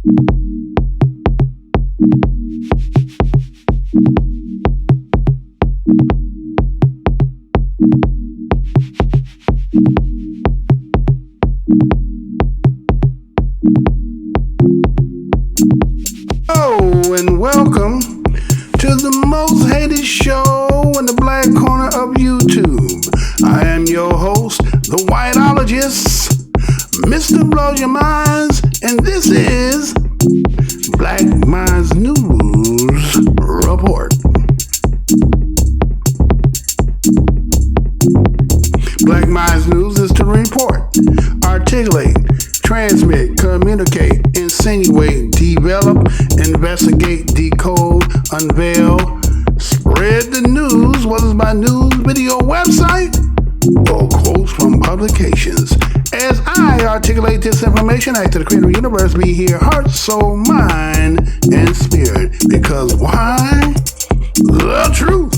Hello and welcome to the most hated show in the black corner of YouTube. I am your host, the whiteologist, Mr. Blow Your Minds, and this is Black Minds News Report. Black Minds News is to report, articulate, transmit, communicate, insinuate, develop, investigate, decode, unveil, spread the news, whether it's by news, video, website, or quotes from publications. As I articulate this information, I to the creator of the universe be here, heart, soul, mind, and spirit. Because why? The truth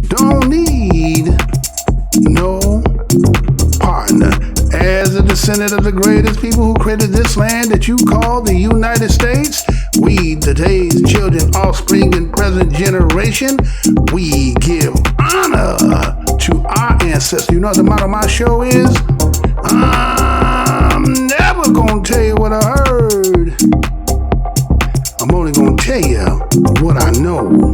don't need no partner. As a descendant of the greatest people who created this land that you call the United States, we, today's children, offspring, and present generation, we give honor to our ancestors. You know what the motto of my show is? I'm never gonna tell you what I heard. I'm only gonna tell you what I know.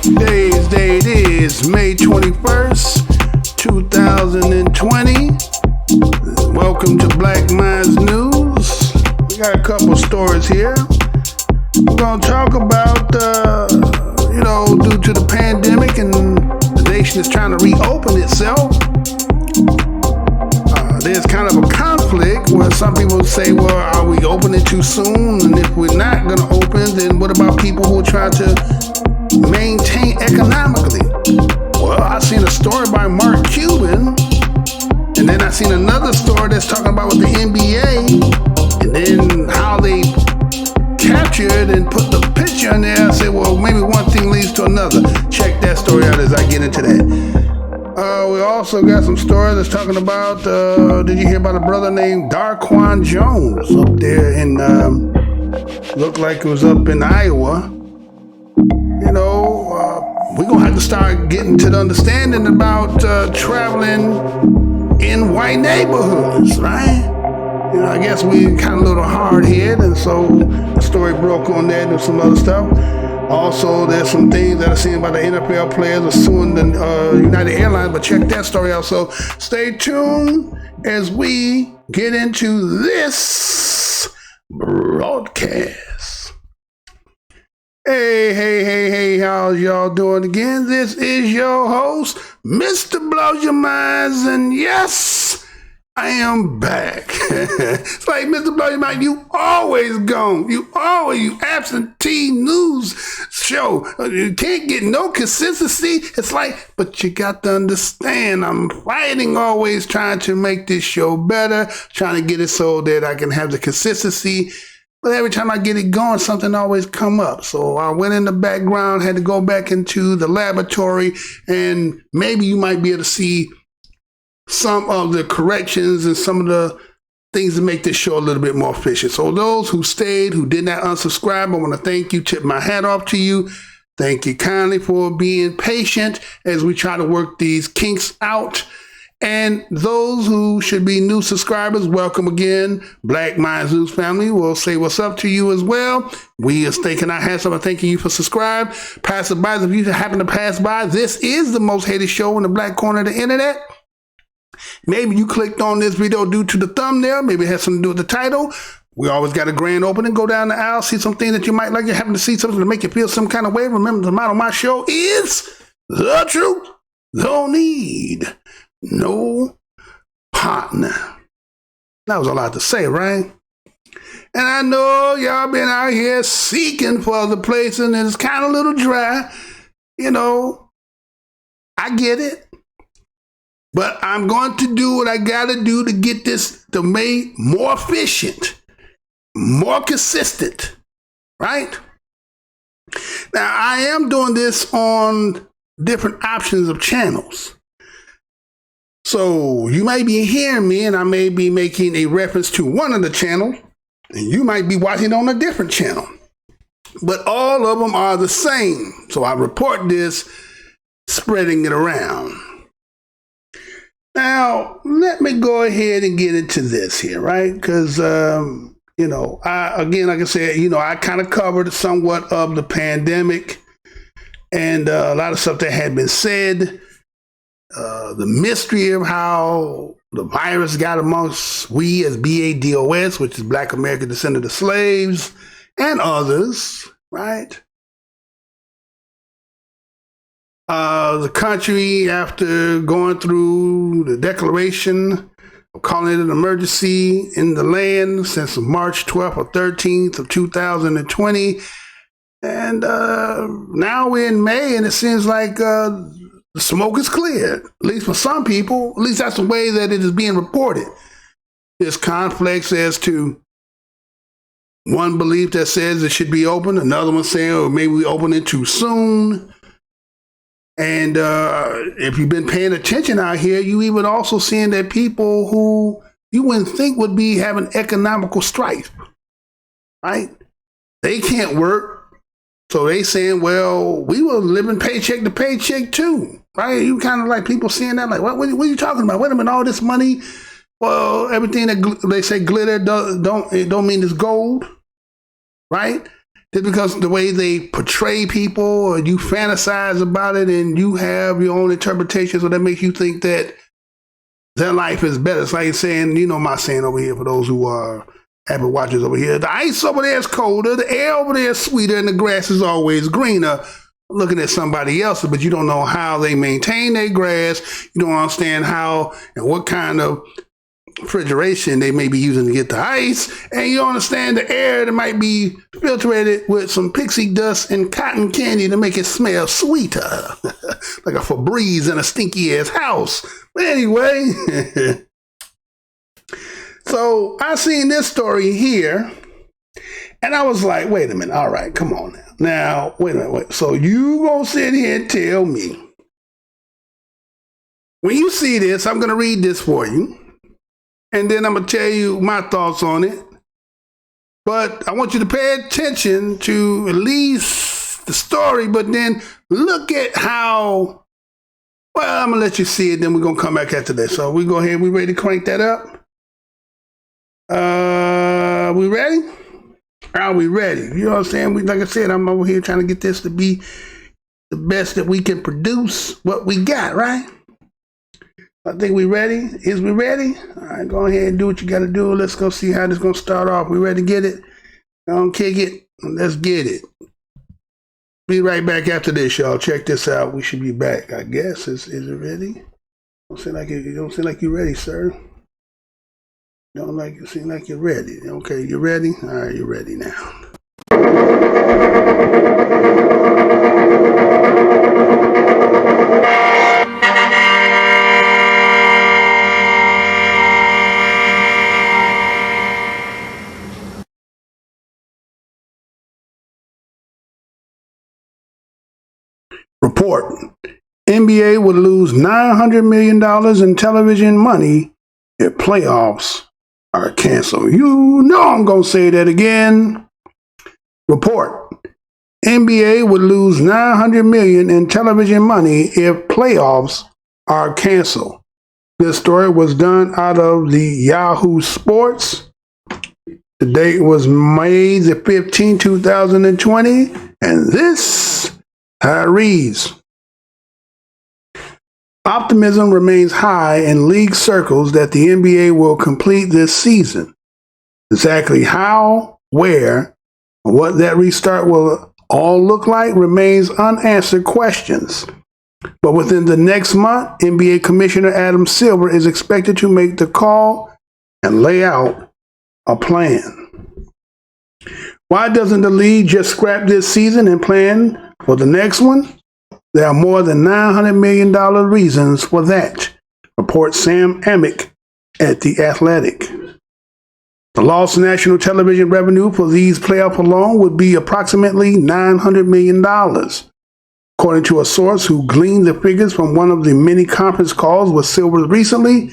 Today's date is May 21st, 2020. Welcome to Black Minds News. We got a couple stories here. We're going to talk about, due to the pandemic and the nation is trying to reopen itself. There's kind of a conflict where some people say, well, are we opening too soon? And if we're not going to open, then what about people who are trying to maintain economically? Well, I seen a story by Mark Cuban, and then I seen another story that's talking about with the NBA, and then how they captured and put the picture in there. I said, well, maybe one thing leads to another. Check that story out as I get into that. We also got some stories that's talking about, did you hear about a brother named Darquan Jones up there in, looked like it was up in Iowa. We're going to have to start getting to the understanding about traveling in white neighborhoods, right? I guess we kind of a little hard hit, and so the story broke on that and some other stuff. Also, there's some things that I've seen about the NFL players are suing the United Airlines, but check that story out. So stay tuned as we get into this broadcast. Hey, how's y'all doing again? This is your host, Mr. Blow Your Minds, and yes, I am back. It's like, Mr. Blow Your Mind, you always gone. You absentee news show. You can't get no consistency. It's like, but you got to understand, I'm fighting always trying to make this show better, trying to get it so that I can have the consistency. But every time I get it going, something always come up. So I went in the background, had to go back into the laboratory, and maybe you might be able to see some of the corrections and some of the things to make this show a little bit more efficient. So those who stayed, who did not unsubscribe, I want to thank you, tip my hat off to you. Thank you kindly for being patient as we try to work these kinks out. And those who should be new subscribers, welcome again. Black Minds News family, we'll say what's up to you as well. We are taking our hats off and thanking you for subscribing. Passerbys, if you happen to pass by, this is the most hated show in the black corner of the internet. Maybe you clicked on this video due to the thumbnail. Maybe it has something to do with the title. We always got a grand opening. Go down the aisle, see something that you might like. You happen to see something to make you feel some kind of way. Remember, the motto of my show is the truth. Don't need no partner. That was a lot to say, right? And I know y'all been out here seeking for other places, and it's kind of a little dry. I get it. But I'm going to do what I got to do to get this to make more efficient. more consistent, right? Now, I am doing this on different options of channels. So you may be hearing me and I may be making a reference to one of the channels, and you might be watching on a different channel. But all of them are the same. So I report this, spreading it around. Now, let me go ahead and get into this here, right? Because, like I said, I kind of covered somewhat of the pandemic and a lot of stuff that had been said. The mystery of how the virus got amongst we as BADOS, which is Black American Descendants of Slaves, and others, right? The country, after going through the declaration of calling it an emergency in the land since March 12th or 13th of 2020. And now we're in May, and it seems like the smoke is cleared, at least for some people. At least that's the way that it is being reported. There's conflicts as to one belief that says it should be open, another one saying, oh, maybe we open it too soon. And if you've been paying attention out here, you even also seeing that people who you wouldn't think would be having economical strife, right? They can't work. So they saying, well, we were living paycheck to paycheck too, right? You kind of like people seeing that, like, what are you talking about? Wait a minute, all this money, well, everything that they say glitter don't mean it's gold, right? Just because the way they portray people, or you fantasize about it and you have your own interpretation, so that makes you think that their life is better. It's like saying, my saying over here for those who are avid watchers over here, the ice over there is colder, the air over there is sweeter, and the grass is always greener. Looking at somebody else, but you don't know how they maintain their grass. You don't understand how and what kind of refrigeration they may be using to get the ice, and you understand the air that might be filtered with some pixie dust and cotton candy to make it smell sweeter, like a Febreze in a stinky ass house. But anyway, so I seen this story here, and I was like, wait a minute, all right, come on now. Now, wait a minute, so you gonna sit here and tell me, when you see this, I'm gonna read this for you, and then I'm going to tell you my thoughts on it. But I want you to pay attention to at least the story, but then look at how, well, I'm going to let you see it, then we're going to come back after that. So we go ahead, we ready to crank that up? We ready? Are we ready? You know what I'm saying? Like I said, I'm over here trying to get this to be the best that we can produce what we got, right? I think we ready. Is we ready? All right, go ahead and do what you got to do. Let's go see how this is going to start off. We ready to get it? Don't kick it. Let's get it. Be right back after this, y'all. Check this out. We should be back, I guess. Is it ready? Don't seem like you're ready, sir. Seem like you're ready. Okay, you ready? All right, you're ready now. Report: NBA would lose $900 million in television money if playoffs are canceled. You know I'm going to say that again. Report: NBA would lose $900 million in television money if playoffs are canceled. This story was done out of the Yahoo Sports. The date was May the 15th, 2020, and this how it reads: optimism remains high in league circles that the NBA will complete this season. Exactly how, where, and what that restart will all look like remains unanswered questions. But within the next month, NBA Commissioner Adam Silver is expected to make the call and lay out a plan. Why doesn't the league just scrap this season and plan for the next one? There are more than $900 million reasons for that, reports Sam Amick at The Athletic. The lost national television revenue for these playoffs alone would be approximately $900 million. According to a source who gleaned the figures from one of the many conference calls with Silver recently,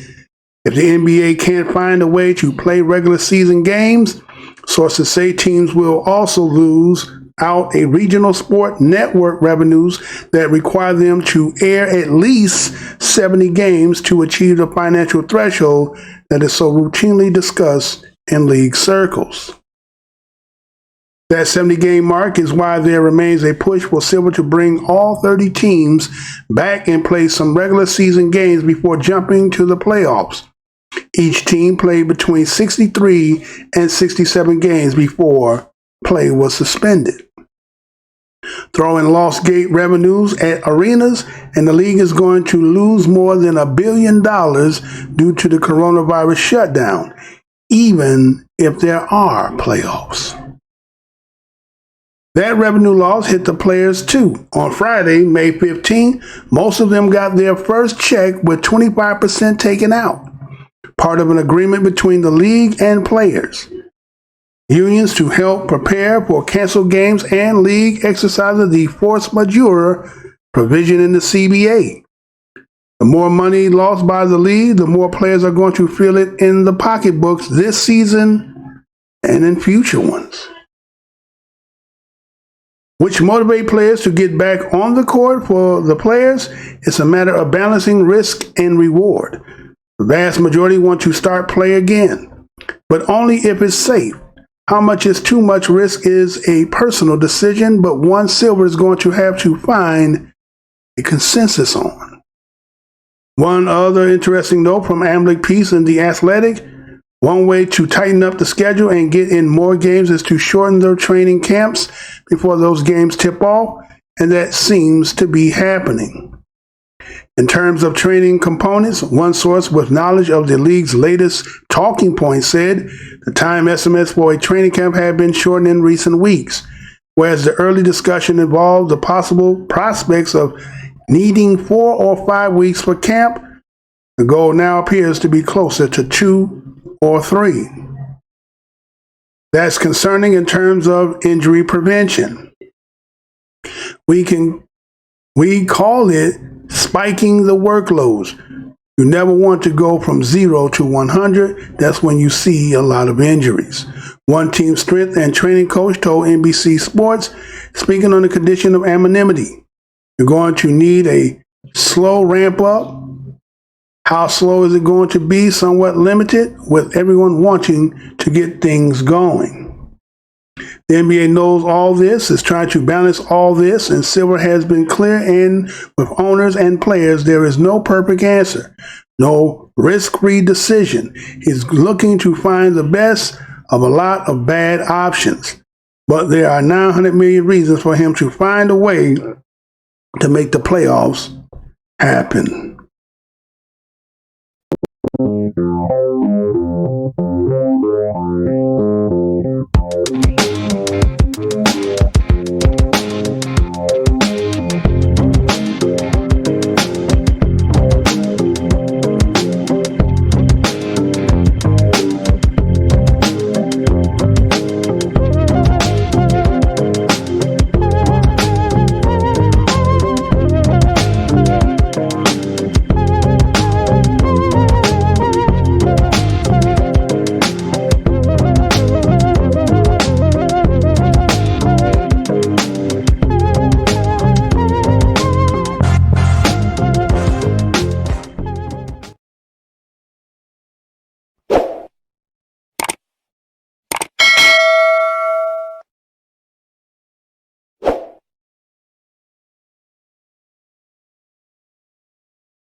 if the NBA can't find a way to play regular season games, sources say teams will also lose out a regional sport network revenues that require them to air at least 70 games to achieve the financial threshold that is so routinely discussed in league circles. That 70-game mark is why there remains a push for Silver to bring all 30 teams back and play some regular season games before jumping to the playoffs. Each team played between 63 and 67 games before play was suspended. Throw in lost gate revenues at arenas, and the league is going to lose more than $1 billion due to the coronavirus shutdown, even if there are playoffs. That revenue loss hit the players too. On Friday, May 15, most of them got their first check with 25% taken out, part of an agreement between the league and players. Unions to help prepare for canceled games, and league exercises the force majeure provision in the CBA. The more money lost by the league, the more players are going to feel it in the pocketbooks this season and in future ones, which motivate players to get back on the court. For the players, it's a matter of balancing risk and reward. The vast majority want to start play again, but only if it's safe. How much is too much risk is a personal decision, but one Silver is going to have to find a consensus on. One other interesting note from Amblick piece in The Athletic: one way to tighten up the schedule and get in more games is to shorten their training camps before those games tip off, and that seems to be happening. In terms of training components, one source with knowledge of the league's latest talking points said the time estimates for a training camp have been shortened in recent weeks, whereas the early discussion involved the possible prospects of needing 4 or 5 weeks for camp. The goal now appears to be closer to 2 or 3. That's concerning in terms of injury prevention. We call it spiking the workloads. You never want to go from 0 to 100. That's when you see a lot of injuries. One team strength and training coach told NBC Sports, speaking on the condition of anonymity, you're going to need a slow ramp up. How slow is it going to be? Somewhat limited, with everyone wanting to get things going. The NBA knows all this, is trying to balance all this, and Silver has been clear, and with owners and players, there is no perfect answer, no risk-free decision. He's looking to find the best of a lot of bad options, but there are 900 million reasons for him to find a way to make the playoffs happen.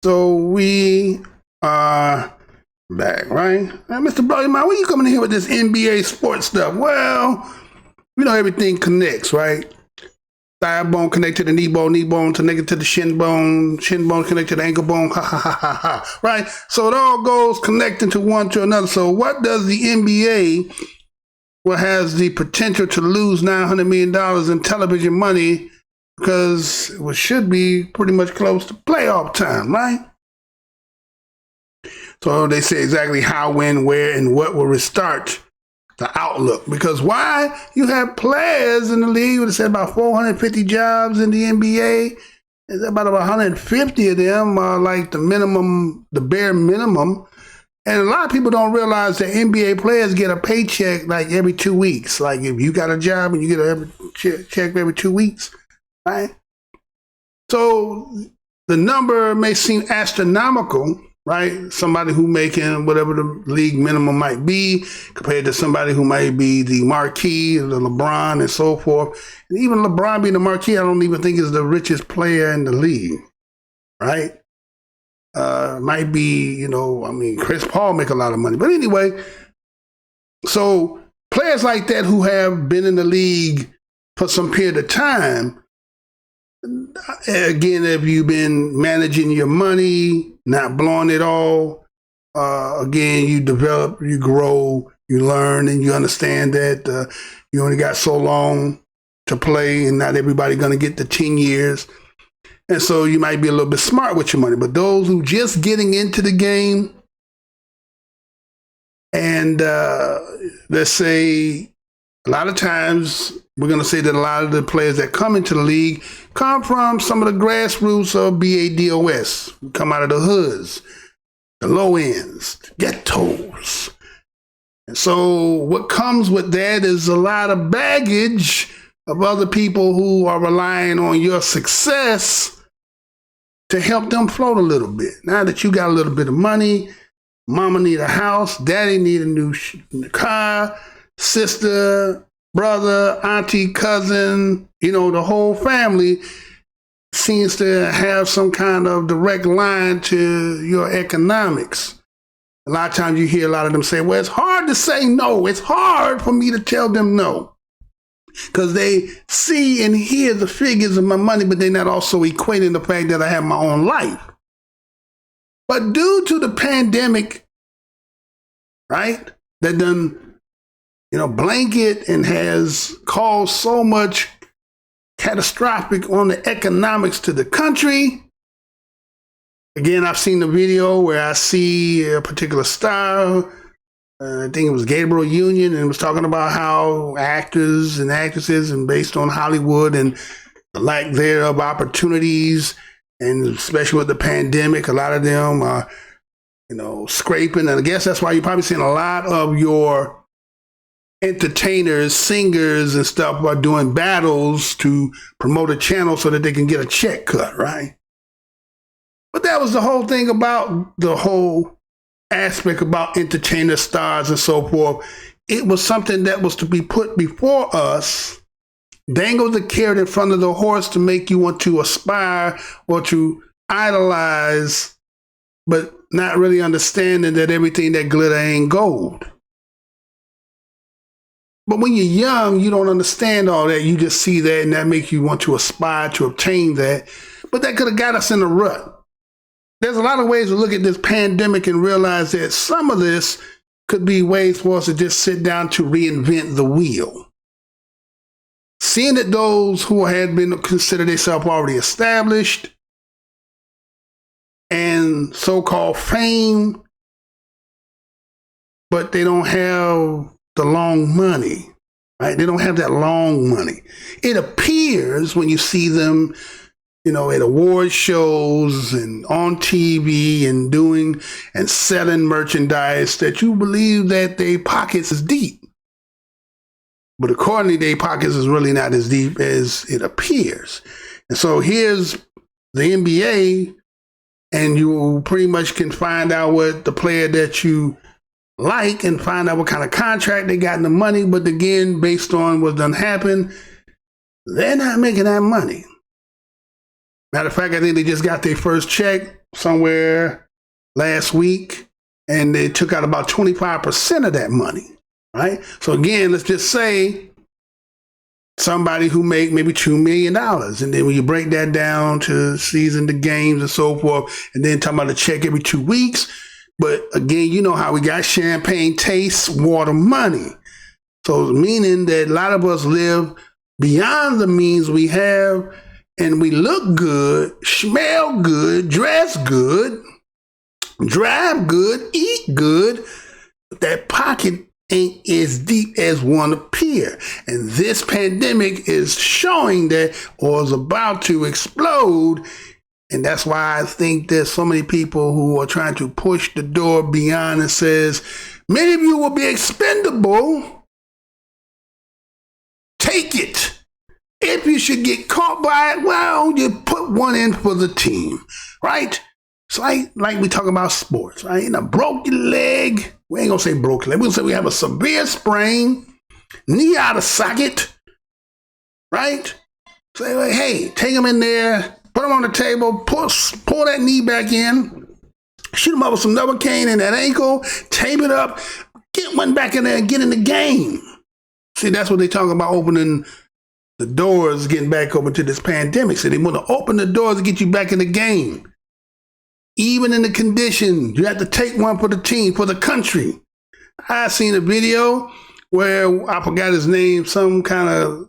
So we are back, right? Hey, Mr. Blowy, where you coming in here with this NBA sports stuff? Well, you know everything connects, right? Thigh bone connected to the knee bone connected to the shin bone connected to the ankle bone, ha ha ha ha ha, right? So it all goes connecting to one to another. So what does the NBA, what has the potential to lose $900 million in television money, because it should be pretty much close to playoff time, right? So they say exactly how, when, where, and what will restart the outlook. Because why? You have players in the league, would have said about 450 jobs in the NBA. There's about 150 of them are like the minimum, the bare minimum. And a lot of people don't realize that NBA players get a paycheck like every 2 weeks. Like if you got a job and you get a check every 2 weeks, right? So the number may seem astronomical, right? Somebody who making whatever the league minimum might be compared to somebody who might be the marquee, the LeBron and so forth. And even LeBron being the marquee, I don't even think is the richest player in the league, right? Might be, Chris Paul make a lot of money. But anyway, so players like that who have been in the league for some period of time, again, if you've been managing your money, not blowing it all, again, you develop, you grow, you learn, and you understand that you only got so long to play and not everybody going to get the 10 years. And so you might be a little bit smart with your money. But those who just getting into the game and let's say a lot of times we're going to say that a lot of the players that come into the league come from some of the grassroots of BADOS, come out of the hoods, the low ends, the ghettos. And so what comes with that is a lot of baggage of other people who are relying on your success to help them float a little bit. Now that you got a little bit of money, mama need a house, daddy need a new car, sister, brother, auntie, cousin, the whole family seems to have some kind of direct line to your economics. A lot of times you hear a lot of them say, well, it's hard to say no. It's hard for me to tell them no. Because they see and hear the figures of my money, but they're not also equating the fact that I have my own life. But due to the pandemic, right, that done, blanket and has caused so much catastrophic on the economics to the country. Again, I've seen the video where I see a particular star, I think it was Gabriel Union, and was talking about how actors and actresses, and based on Hollywood and the lack thereof opportunities, and especially with the pandemic, a lot of them are, scraping. And I guess that's why you're probably seeing a lot of your entertainers, singers, and stuff are doing battles to promote a channel so that they can get a check cut, right? But that was the whole thing about the whole aspect about entertainer stars and so forth. It was something that was to be put before us, dangle the carrot in front of the horse to make you want to aspire or to idolize, but not really understanding that everything that glitter ain't gold. But when you're young, you don't understand all that. You just see that and that makes you want to aspire to obtain that. But that could have got us in a rut. There's a lot of ways to look at this pandemic and realize that some of this could be ways for us to just sit down to reinvent the wheel. Seeing that those who had been considered themselves already established and so-called fame, but they don't have the long money, right? They don't have that long money. It appears when you see them at award shows and on TV and doing and selling merchandise that you believe that their pockets is deep. But accordingly, their pockets is really not as deep as it appears. And so here's the NBA, and you pretty much can find out what the player that you like and find out what kind of contract they got in the money. But again, based on what done happened, they're not making that money. Matter of fact, I think they just got their first check somewhere last week, and they took out about 25% of that money, right? So again, let's just say somebody who make maybe $2 million. And then when you break that down to season the games and so forth, and then talking about a check every 2 weeks. But again, you know how we got champagne tastes, water money. So meaning that a lot of us live beyond the means we have, and we look good, smell good, dress good, drive good, eat good. That pocket ain't as deep as one appear. And this pandemic is showing that, or is about to explode. And that's why I think there's so many people who are trying to push the door beyond and says, many of you will be expendable. Take it. If you should get caught by it, well, you put one in for the team, right? It's like we talk about sports, right? You know, broke your leg. We ain't gonna say broke leg. We'll say we have a severe sprain, knee out of socket, right? Say, like, hey, take him in there, put him on the table, pull that knee back in, shoot him up with some Novocaine in that ankle, tape it up, get one back in there and get in the game. See, that's what they talk about, opening the doors, getting back over to this pandemic. So they want to open the doors to get you back in the game. Even in the condition, you have to take one for the team, for the country. I seen a video where I forgot his name, some kind of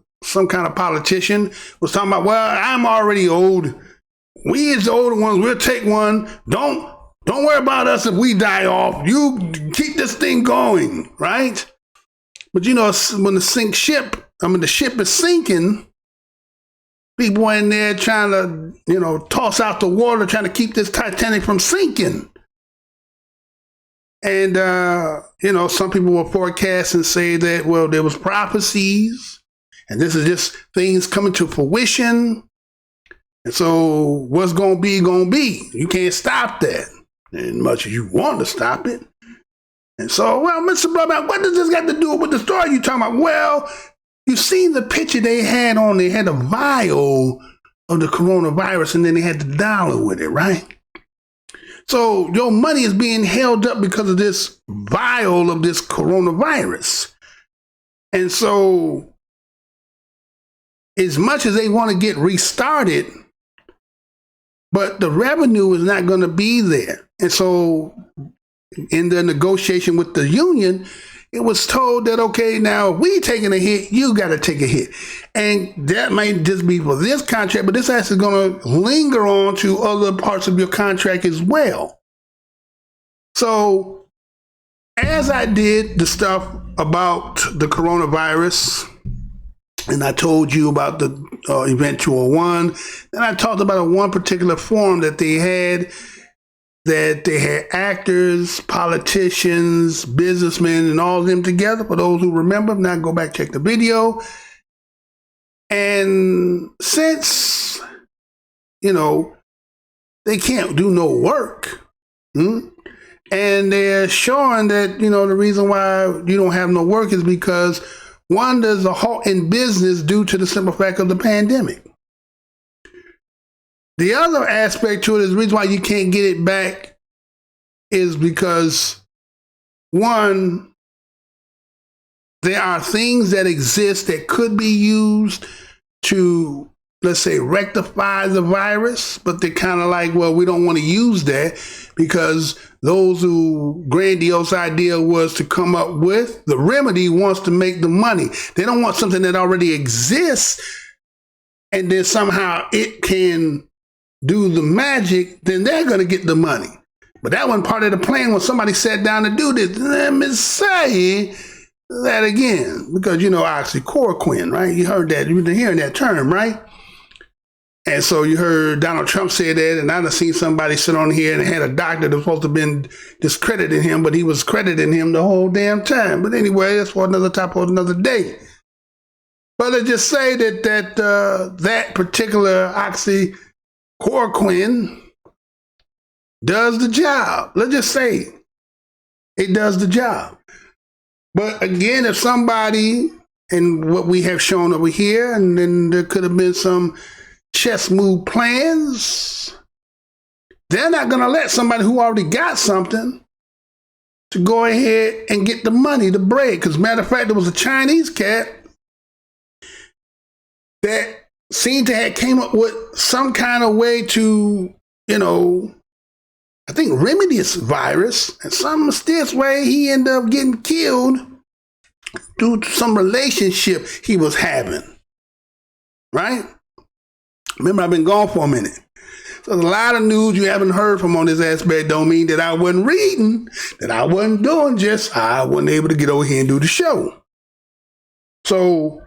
politician was talking about, well, I'm already old. We as the older ones, we'll take one. Don't worry about us if we die off. You keep this thing going, right? But you know, when the ship is sinking, people in there trying to, you know, toss out the water, trying to keep this Titanic from sinking. And, you know, some people will forecast and say that, well, there was prophecies and this is just things coming to fruition. And so what's going to be, going to be. You can't stop that as much as you want to stop it. And so, well, Mr. Brother, what does this got to do with the story you talking about? Well, you seen the picture they had on, they had a vial of the coronavirus and then they had the dollar with it, right? So your money is being held up because of this vial of this coronavirus. And so as much as they want to get restarted, but the revenue is not going to be there. And so in the negotiation with the union, it was told that, okay, now we taking a hit, you got to take a hit. And that might just be for this contract, but this is going to linger on to other parts of your contract as well. So as I did the stuff about the coronavirus, and I told you about the eventual one, and I talked about one particular forum that they had actors, politicians, businessmen, and all of them together. For those who remember, now go back, check the video. And since, you know, they can't do no work, and they're showing that, you know, the reason why you don't have no work is because, one, there's a halt in business due to the simple fact of the pandemic. The other aspect to it is the reason why you can't get it back is because, one, there are things that exist that could be used to, let's say, rectify the virus, but they're kind of like, well, we don't want to use that because those who grandiose idea was to come up with the remedy wants to make the money. They don't want something that already exists and then somehow it can do the magic, then they're going to get the money. But that wasn't part of the plan when somebody sat down to do this. Let me say that again, because, you know, actually chloroquine, right? You heard that, you've been hearing that term, right? And so you heard Donald Trump say that, and I've seen somebody sit on here and had a doctor that was supposed to have been discrediting him, but he was crediting him the whole damn time. But anyway, that's for another topic for another day. But let's just say that particular oxychloroquine does the job. Let's just say it does the job. But again, if somebody, and what we have shown over here, and then there could have been some chess move plans, they're not going to let somebody who already got something to go ahead and get the money, the bread. Because matter of fact, there was a Chinese cat that seemed to have came up with some kind of way to, you know, I think remedy this virus. And some mysterious way he ended up getting killed due to some relationship he was having. Right? Remember, I've been gone for a minute. So there's a lot of news you haven't heard from on this aspect. Don't mean that I wasn't reading, that I wasn't doing, just I wasn't able to get over here and do the show. So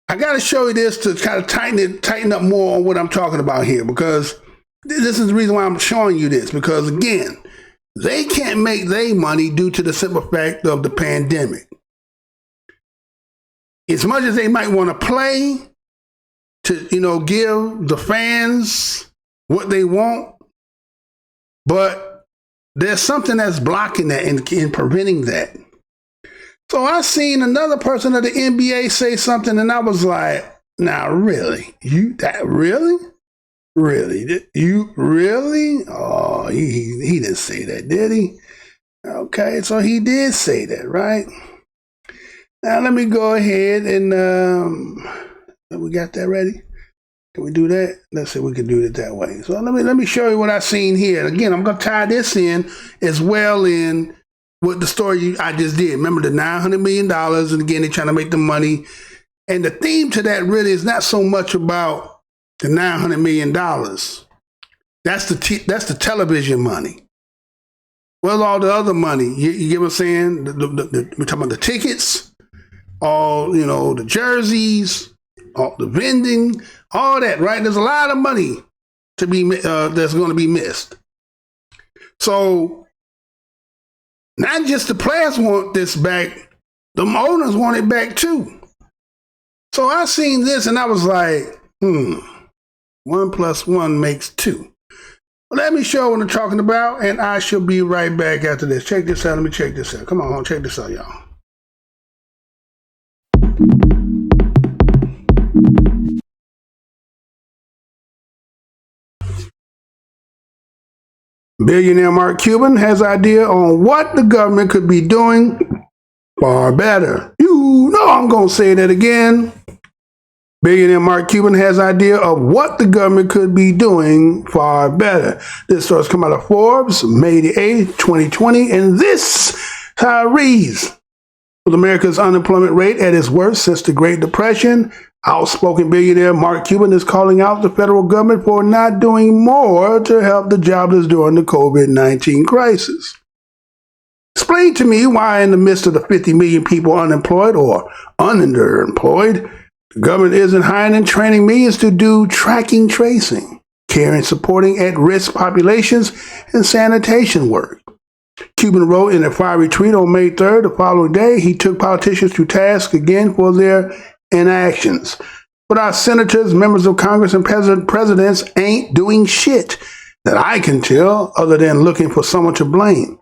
I got to show you this to kind of tighten up more on what I'm talking about here, because this is the reason why I'm showing you this, because again, they can't make their money due to the simple fact of the pandemic. As much as they might want to play to, give the fans what they want, but there's something that's blocking that and preventing that. So I seen another person of the NBA say something, and I was like, now really? Really? You really? Oh, he didn't say that, did he? Okay, so he did say that, right? Now let me go ahead and we got that ready. Can we do that? Let's see if we can do it that way. So let me show you what I seen here. And again, I'm gonna tie this in as well in with the story I just did. Remember the $900 million, and again, they're trying to make the money. And the theme to that really is not so much about the $900 million. That's the television money. Well, all the other money, you get what I'm saying? We're talking about the tickets, all, the jerseys, all the vending, all that, right? There's a lot of money to be that's going to be missed. So not just the players want this back, the owners want it back too. So I seen this and I was like, 1 + 1 makes 2. Let me show what I'm talking about, and I shall be right back after this. Check this out. Let me check this out. Come on, check this out, y'all. Billionaire Mark Cuban has idea on what the government could be doing far better. You know I'm going to say that again. Billionaire Mark Cuban has idea of what the government could be doing far better. This story's come out of Forbes, May the 8th, 2020, and this how it reads. With America's unemployment rate at its worst since the Great Depression, outspoken billionaire Mark Cuban is calling out the federal government for not doing more to help the jobless during the COVID-19 crisis. Explain to me why in the midst of the 50 million people unemployed or underemployed, the government isn't hiring and training millions to do tracking, tracing, care and supporting at-risk populations, and sanitation work. Cuban wrote in a fiery tweet on May 3rd, the following day, he took politicians to task again for their inactions. But our senators, members of Congress, and presidents ain't doing shit that I can tell other than looking for someone to blame.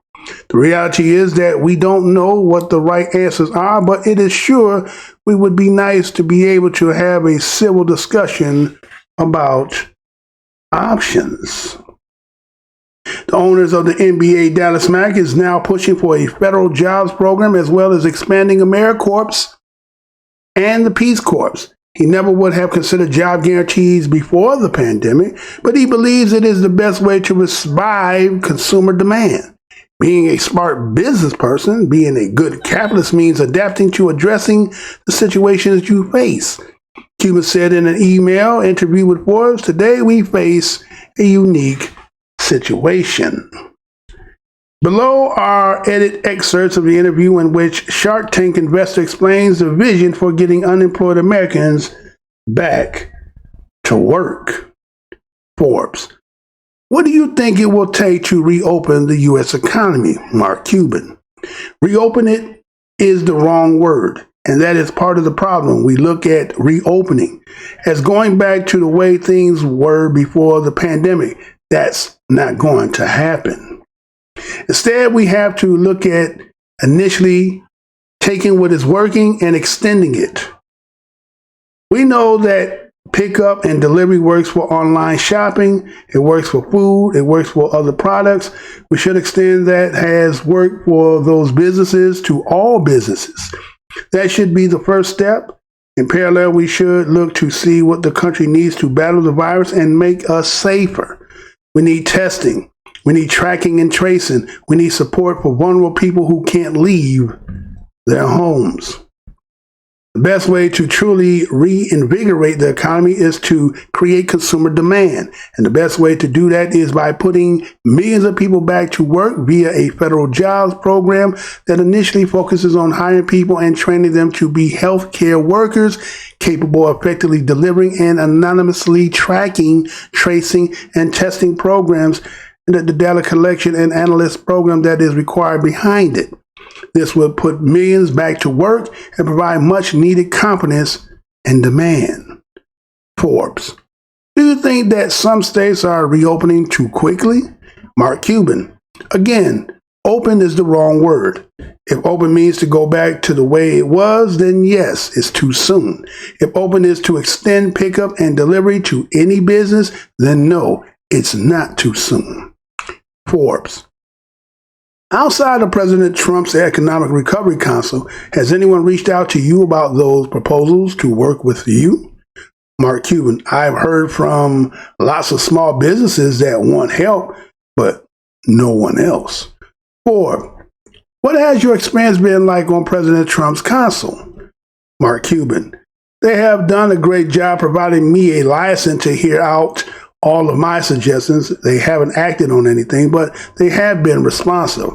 The reality is that we don't know what the right answers are, but it is sure we would be nice to be able to have a civil discussion about options. The owners of the NBA Dallas Mack is now pushing for a federal jobs program as well as expanding AmeriCorps and the Peace Corps. He never would have considered job guarantees before the pandemic, but he believes it is the best way to revive consumer demand. Being a smart business person, being a good capitalist means adapting to addressing the situations you face. Cuban said in an email interview with Forbes, "Today we face a unique situation." Below are edit excerpts of the interview in which Shark Tank investor explains the vision for getting unemployed Americans back to work. Forbes. What do you think it will take to reopen the U.S. economy? Mark Cuban. Reopen it is the wrong word, and that is part of the problem. We look at reopening as going back to the way things were before the pandemic. That's not going to happen. Instead, we have to look at initially taking what is working and extending it. We know that pickup and delivery works for online shopping. It works for food. It works for other products. We should extend that has worked for those businesses to all businesses. That should be the first step. In parallel, we should look to see what the country needs to battle the virus and make us safer. We need testing. We need tracking and tracing. We need support for vulnerable people who can't leave their homes. The best way to truly reinvigorate the economy is to create consumer demand. And the best way to do that is by putting millions of people back to work via a federal jobs program that initially focuses on hiring people and training them to be healthcare workers capable of effectively delivering and anonymously tracking, tracing, and testing programs, and the data collection and analyst program that is required behind it. This will put millions back to work and provide much needed confidence and demand. Forbes. Do you think that some states are reopening too quickly? Mark Cuban. Again, open is the wrong word. If open means to go back to the way it was, then yes, it's too soon. If open is to extend pickup and delivery to any business, then no, it's not too soon. Forbes. Outside of President Trump's Economic Recovery Council, has anyone reached out to you about those proposals to work with you? Mark Cuban. I've heard from lots of small businesses that want help, but no one else. Forbes. What has your experience been like on President Trump's council? Mark Cuban. They have done a great job providing me a license to hear out all of my suggestions. They haven't acted on anything, but they have been responsive.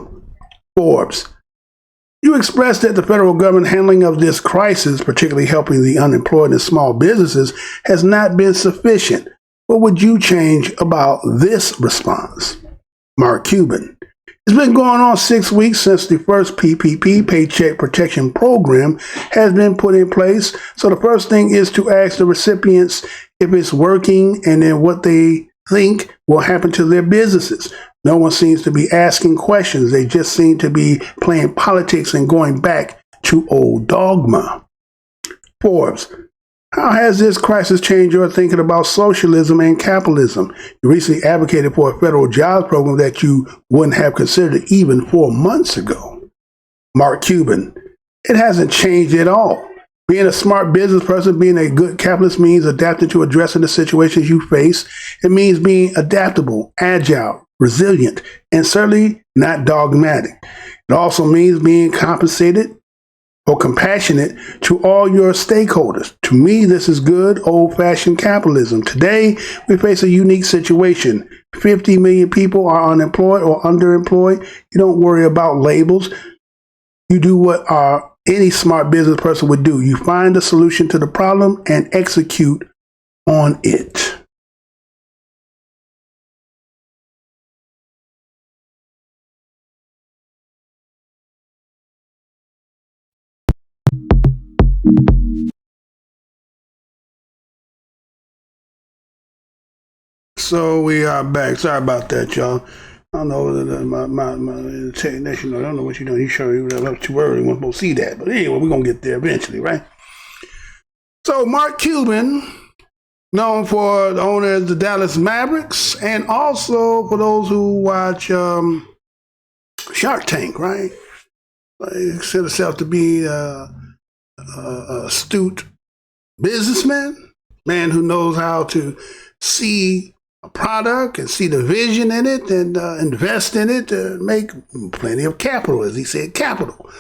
Forbes. You expressed that the federal government handling of this crisis, particularly helping the unemployed and small businesses, has not been sufficient. What would you change about this response? Mark Cuban. It's been going on 6 weeks since the first PPP, Paycheck Protection Program, has been put in place. So the first thing is to ask the recipients if it's working and then what they think will happen to their businesses. No one seems to be asking questions. They just seem to be playing politics and going back to old dogma. Forbes. How has this crisis changed your thinking about socialism and capitalism? You recently advocated for a federal jobs program that you wouldn't have considered even 4 months ago. Mark Cuban. It hasn't changed at all. Being a smart business person, being a good capitalist means adapting to addressing the situations you face. It means being adaptable, agile, resilient, and certainly not dogmatic. It also means being compensated or compassionate to all your stakeholders. To me, this is good old-fashioned capitalism. Today, we face a unique situation. 50 million people are unemployed or underemployed. You don't worry about labels. You do what any smart business person would do. You find a solution to the problem and execute on it. So we are back. Sorry about that, y'all. I don't know my technician. I don't know what you're doing. You sure you were up too early? We weren't supposed to see that, but anyway, we're gonna get there eventually, right? So Mark Cuban, known for the owner of the Dallas Mavericks, and also for those who watch Shark Tank, right? He consider himself to be a astute businessman, man who knows how to see a product and see the vision in it and invest in it to make plenty of capital, as he said, capital.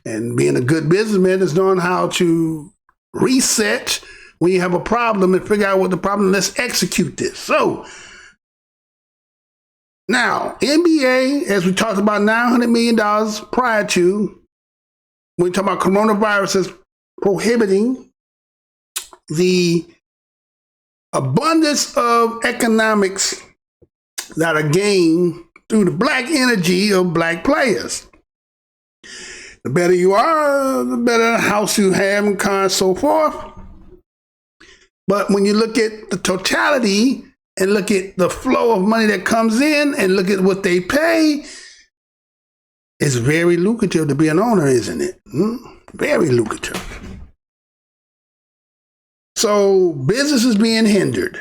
And being a good businessman is knowing how to reset when you have a problem and figure out what the problem, let's execute this. So now, NBA, as we talked about, $900 million prior to, when we talk about coronavirus is prohibiting the abundance of economics that are gained through the black energy of black players. The better you are, the better house you have and cars, so forth. But when you look at the totality and look at the flow of money that comes in and look at what they pay, it's very lucrative to be an owner, isn't it? Very lucrative. So business is being hindered.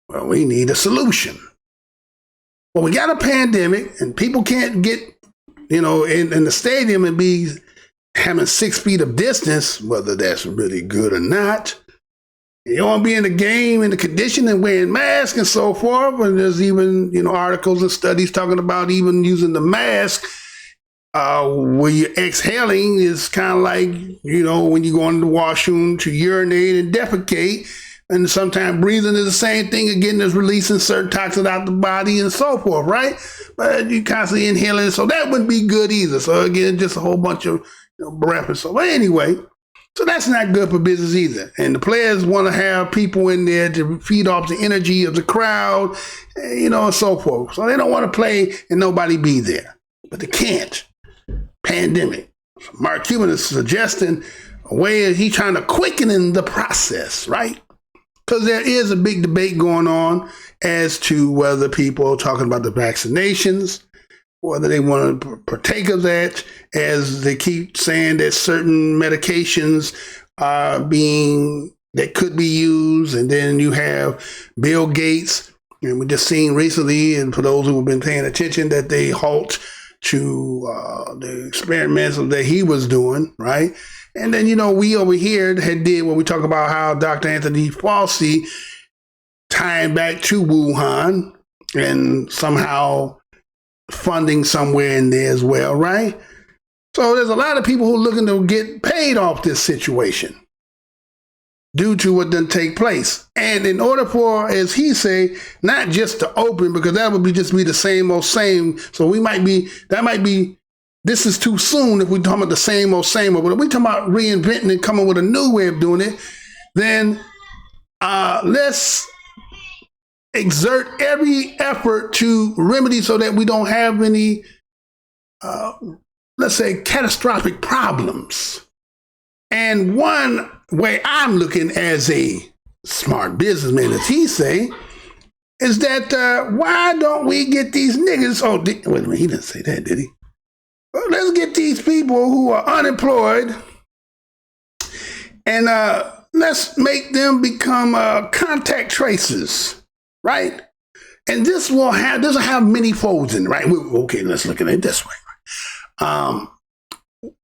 Well, we need a solution. Well, we got a pandemic and people can't get, in the stadium and be having 6 feet of distance, whether that's really good or not. You don't want to be in the game, in the condition and wearing masks and so forth. And there's even, articles and studies talking about even using the mask where you're exhaling is kind of like, when you go into the washroom to urinate and defecate. And sometimes breathing is the same thing. Again, is releasing certain toxins out the body and so forth, right? But you constantly inhaling, so that wouldn't be good either. So again, just a whole bunch of breath and so. But anyway, so that's not good for business either. And the players want to have people in there to feed off the energy of the crowd, and so forth. So they don't want to play and nobody be there. But they can't. Pandemic. Mark Cuban is suggesting a way he's trying to quicken the process, right? Because there is a big debate going on as to whether people are talking about the vaccinations, whether they want to partake of that, as they keep saying that certain medications are that could be used. And then you have Bill Gates, and we just seen recently, and for those who have been paying attention, that they halt to the experiments that he was doing, right? And then, we over here did what we talk about how Dr. Anthony Fauci tying back to Wuhan and somehow funding somewhere in there as well, right? So there's a lot of people who are looking to get paid off this situation due to what didn't take place. And in order for, as he say, not just to open, because that would just be the same old same. So this is too soon if we're talking about the same old. But if we're talking about reinventing and coming with a new way of doing it, then let's exert every effort to remedy so that we don't have any, let's say, catastrophic problems. And one way I'm looking as a smart businessman, as he say, is that why don't we get these niggas? Oh, wait a minute, he didn't say that, did he? Well, let's get these people who are unemployed and let's make them become contact tracers, right? And this will have many folds in it, right? Okay, let's look at it this way.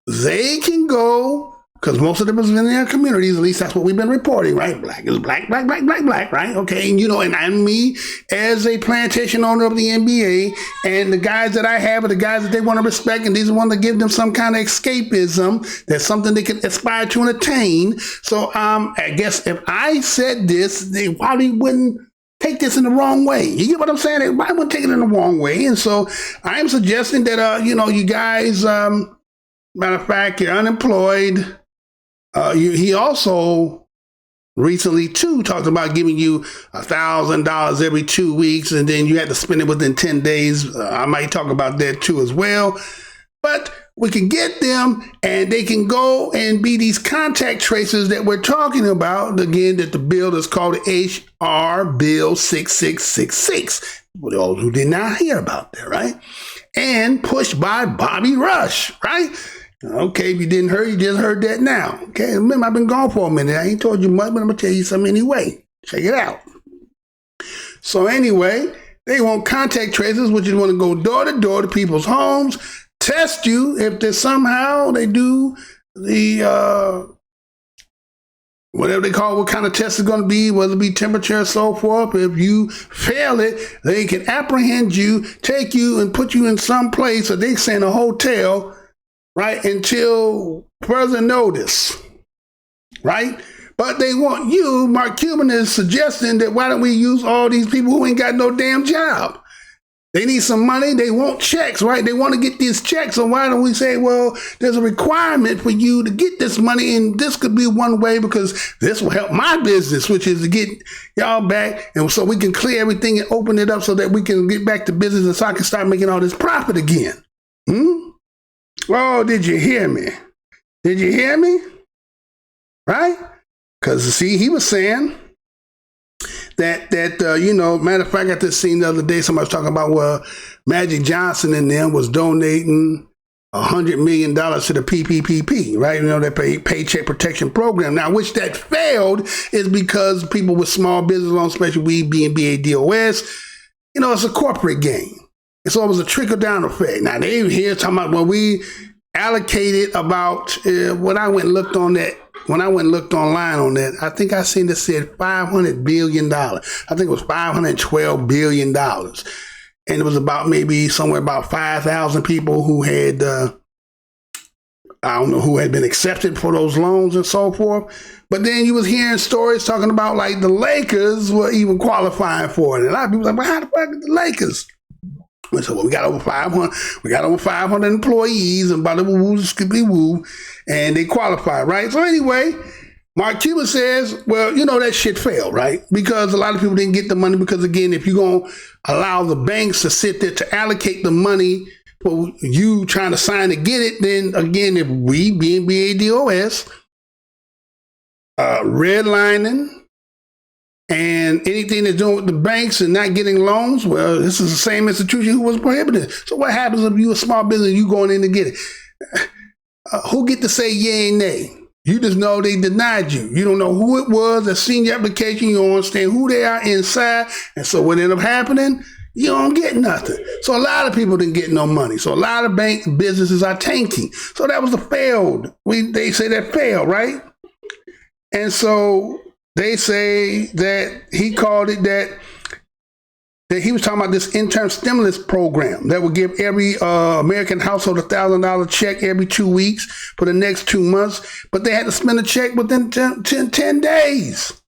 They can go, because most of them is in their communities, at least that's what we've been reporting, right? Black is black, black, black, black, black, right? Okay, and and I'm me as a plantation owner of the NBA, and the guys that I have are the guys that they want to respect, and these are ones that give them some kind of escapism, that's something they can aspire to and attain. So I guess if I said this, they probably wouldn't take this in the wrong way. You get what I'm saying? They probably wouldn't take it in the wrong way. And so I'm suggesting that, you guys, matter of fact, you're unemployed. He also recently, too, talked about giving you $1,000 every 2 weeks, and then you had to spend it within 10 days. I might talk about that, too, as well. But we can get them, and they can go and be these contact tracers that we're talking about. Again, that the bill is called HR Bill 6666. For those who did not hear about that, right? And pushed by Bobby Rush, right? Okay, if you didn't hear, you just heard that now. Okay, remember, I've been gone for a minute. I ain't told you much, but I'm going to tell you something anyway. Check it out. So anyway, they want contact tracers, which is want to go door to door to people's homes, test you if they somehow they do the, whatever they call, what kind of test is going to be, whether it be temperature or so forth. If you fail it, they can apprehend you, take you and put you in some place, or they send a hotel, right, until further notice, right? But they want you, Mark Cuban is suggesting that why don't we use all these people who ain't got no damn job? They need some money. They want checks, right? They want to get these checks. So why don't we say, well, there's a requirement for you to get this money, and this could be one way, because this will help my business, which is to get y'all back, and so we can clear everything and open it up so that we can get back to business, and so I can start making all this profit again. Oh, did you hear me? Did you hear me? Right? Because, see, he was saying that matter of fact, I just seen the other day, somebody was talking about, well, Magic Johnson and them was donating $100 million to the PPP, right? That Paycheck Protection Program. Now, which that failed is because people with small business loans, especially we being BADOS, it's a corporate game. And so it was a trickle-down effect. Now, they here talking about when we allocated about, when I went and looked online on that, I think I seen it said $500 billion. I think it was $512 billion. And it was about maybe somewhere about 5,000 people who had I don't know who had been accepted for those loans and so forth. But then you was hearing stories talking about like the Lakers were even qualifying for it. And a lot of people were like, well, how the fuck is the Lakers? So well, we got over 500. We got over 500 employees and blah, blah, blah, skibbly woo, and they qualify, right? So anyway, Mark Cuban says, well, you know, that shit failed, right? Because a lot of people didn't get the money because, again, if you're going to allow the banks to sit there to allocate the money for you trying to sign to get it, then, again, if we, being BADOS, redlining, and anything that's doing with the banks and not getting loans, well, this is the same institution who was prohibited. So what happens if you're a small business, you going in to get it? Who get to say yay and nay? You just know they denied you. You don't know who it was that seen your application. You don't understand who they are inside. And so what ended up happening, you don't get nothing. So a lot of people didn't get no money. So a lot of bank businesses are tanking. So that was a failed. They say that failed, right? And so they say that he called it that he was talking about this interim stimulus program that would give every American household a $1,000 check every 2 weeks for the next 2 months, but they had to spend a check within 10 days.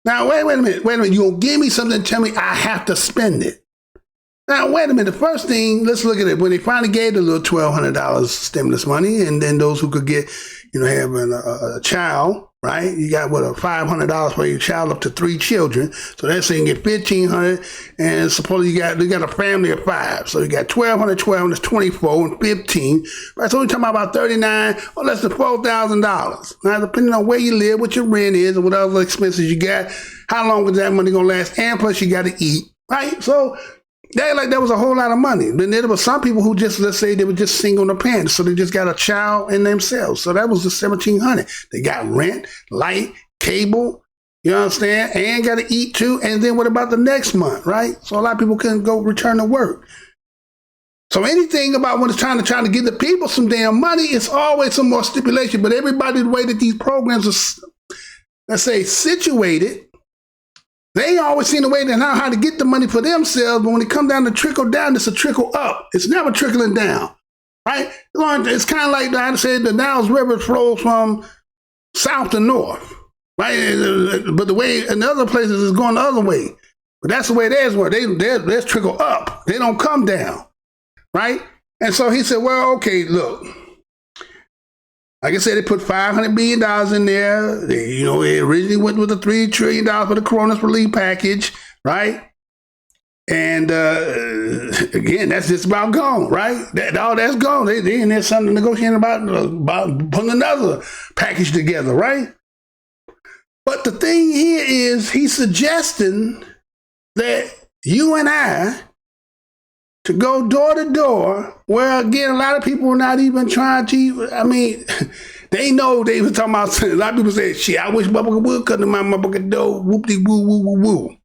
Now, wait a minute. You're going to give me something and tell me I have to spend it. Now, wait a minute. The first thing, let's look at it. When they finally gave the little $1,200 stimulus money, and then those who could get, having a child, right? You got, $500 for your child up to 3 children. So that's saying you get $1,500. And suppose you got a family of 5. So you got $1,200 is 24 and 15. Right? So we're talking about 39 or less than $4,000. Now, depending on where you live, what your rent is, or what other expenses you got, how long is that money going to last? And plus you got to eat, right? So that was a whole lot of money. Then there were some people who just, let's say they were just single parents, so they just got a child in themselves. So that was just $1,700. They got rent, light, cable, you understand, and got to eat too. And then what about the next month, right? So a lot of people couldn't go return to work. So anything about when it's trying to give the people some damn money, it's always some more stipulation. But everybody, the way that these programs are, let's say, situated, they always seen a way to know how to get the money for themselves, but when it comes down to trickle down, it's a trickle up. It's never trickling down, right? It's kind of like I said, the Niles River flows from south to north, right? But the way in other places is going the other way. But that's the way theirs were. Theirs trickle up. They don't come down, right? And so he said, well, okay, look. Like I said, they put $500 billion in there. It originally went with the $3 trillion for the Coronavirus relief package, right? And again, that's just about gone, right? All that's gone. They in there something negotiating about putting another package together, right? But the thing here is he's suggesting that you and I to go door to door, where again, a lot of people are not even trying to, they know they were talking about, a lot of people say, shit, I wish motherfucker would come to my motherfucker door, whoop-de woo, woo, woo, woo.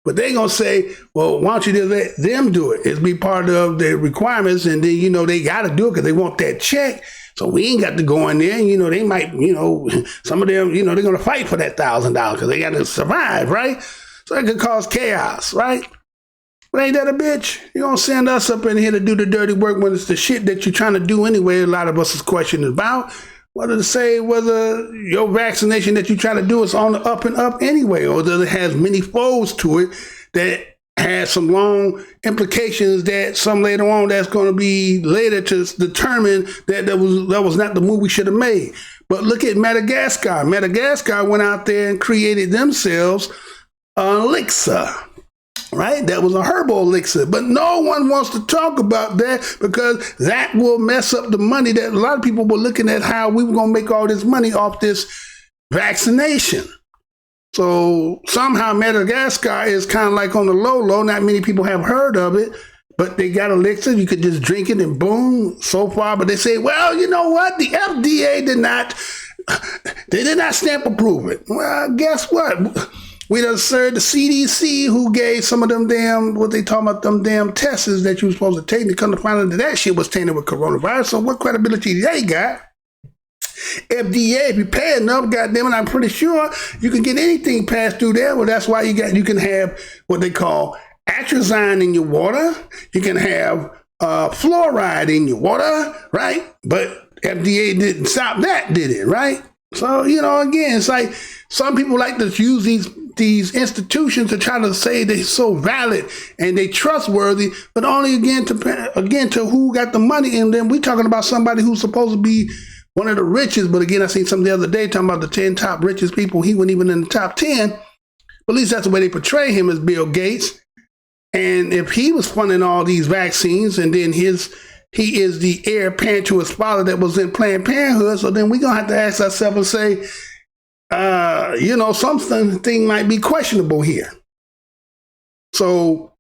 But they gonna say, well, why don't you just let them do it? It's be part of their requirements, and then, they gotta do it because they want that check. So we ain't got to go in there, and, they might, some of them, they're gonna fight for that $1,000 because they gotta survive, right? So it could cause chaos, right? But ain't that a bitch? You're going to send us up in here to do the dirty work when it's the shit that you're trying to do anyway. A lot of us is questioning about whether to say whether your vaccination that you're trying to do is on the up and up anyway, or that it has many folds to it that has some long implications that some later on that's going to be later to determine that was not the move we should have made. But look at Madagascar. Madagascar went out there and created themselves an elixir. Right? That was a herbal elixir, but no one wants to talk about that because that will mess up the money that a lot of people were looking at, how we were going to make all this money off this vaccination. So somehow Madagascar is kind of like on the low. Not many people have heard of it, but they got elixir. You could just drink it and boom, so far. But they say, well, you know what? The FDA did not stamp approve it. Well, guess what? We done served the CDC, who gave some of them what they talking about, them damn tests that you were supposed to take, to come to find out that shit was tainted with coronavirus. So what credibility they got? FDA, if you pay enough, goddamn it, I'm pretty sure you can get anything passed through there. Well, that's why you can have what they call atrazine in your water. You can have fluoride in your water, right? But FDA didn't stop that, did it? Right? So, you know, again, it's like some people like to use these institutions to try to say they're so valid and they trustworthy, but only again to who got the money. And then we talking about somebody who's supposed to be one of the richest. But again, I seen something the other day talking about the 10 top richest people. He wasn't even in the top 10. But at least that's the way they portray him, as Bill Gates. And if he was funding all these vaccines, and then he is the heir apparent to his father that was in Planned Parenthood, so then we're going to have to ask ourselves and say, you know, something might be questionable here. So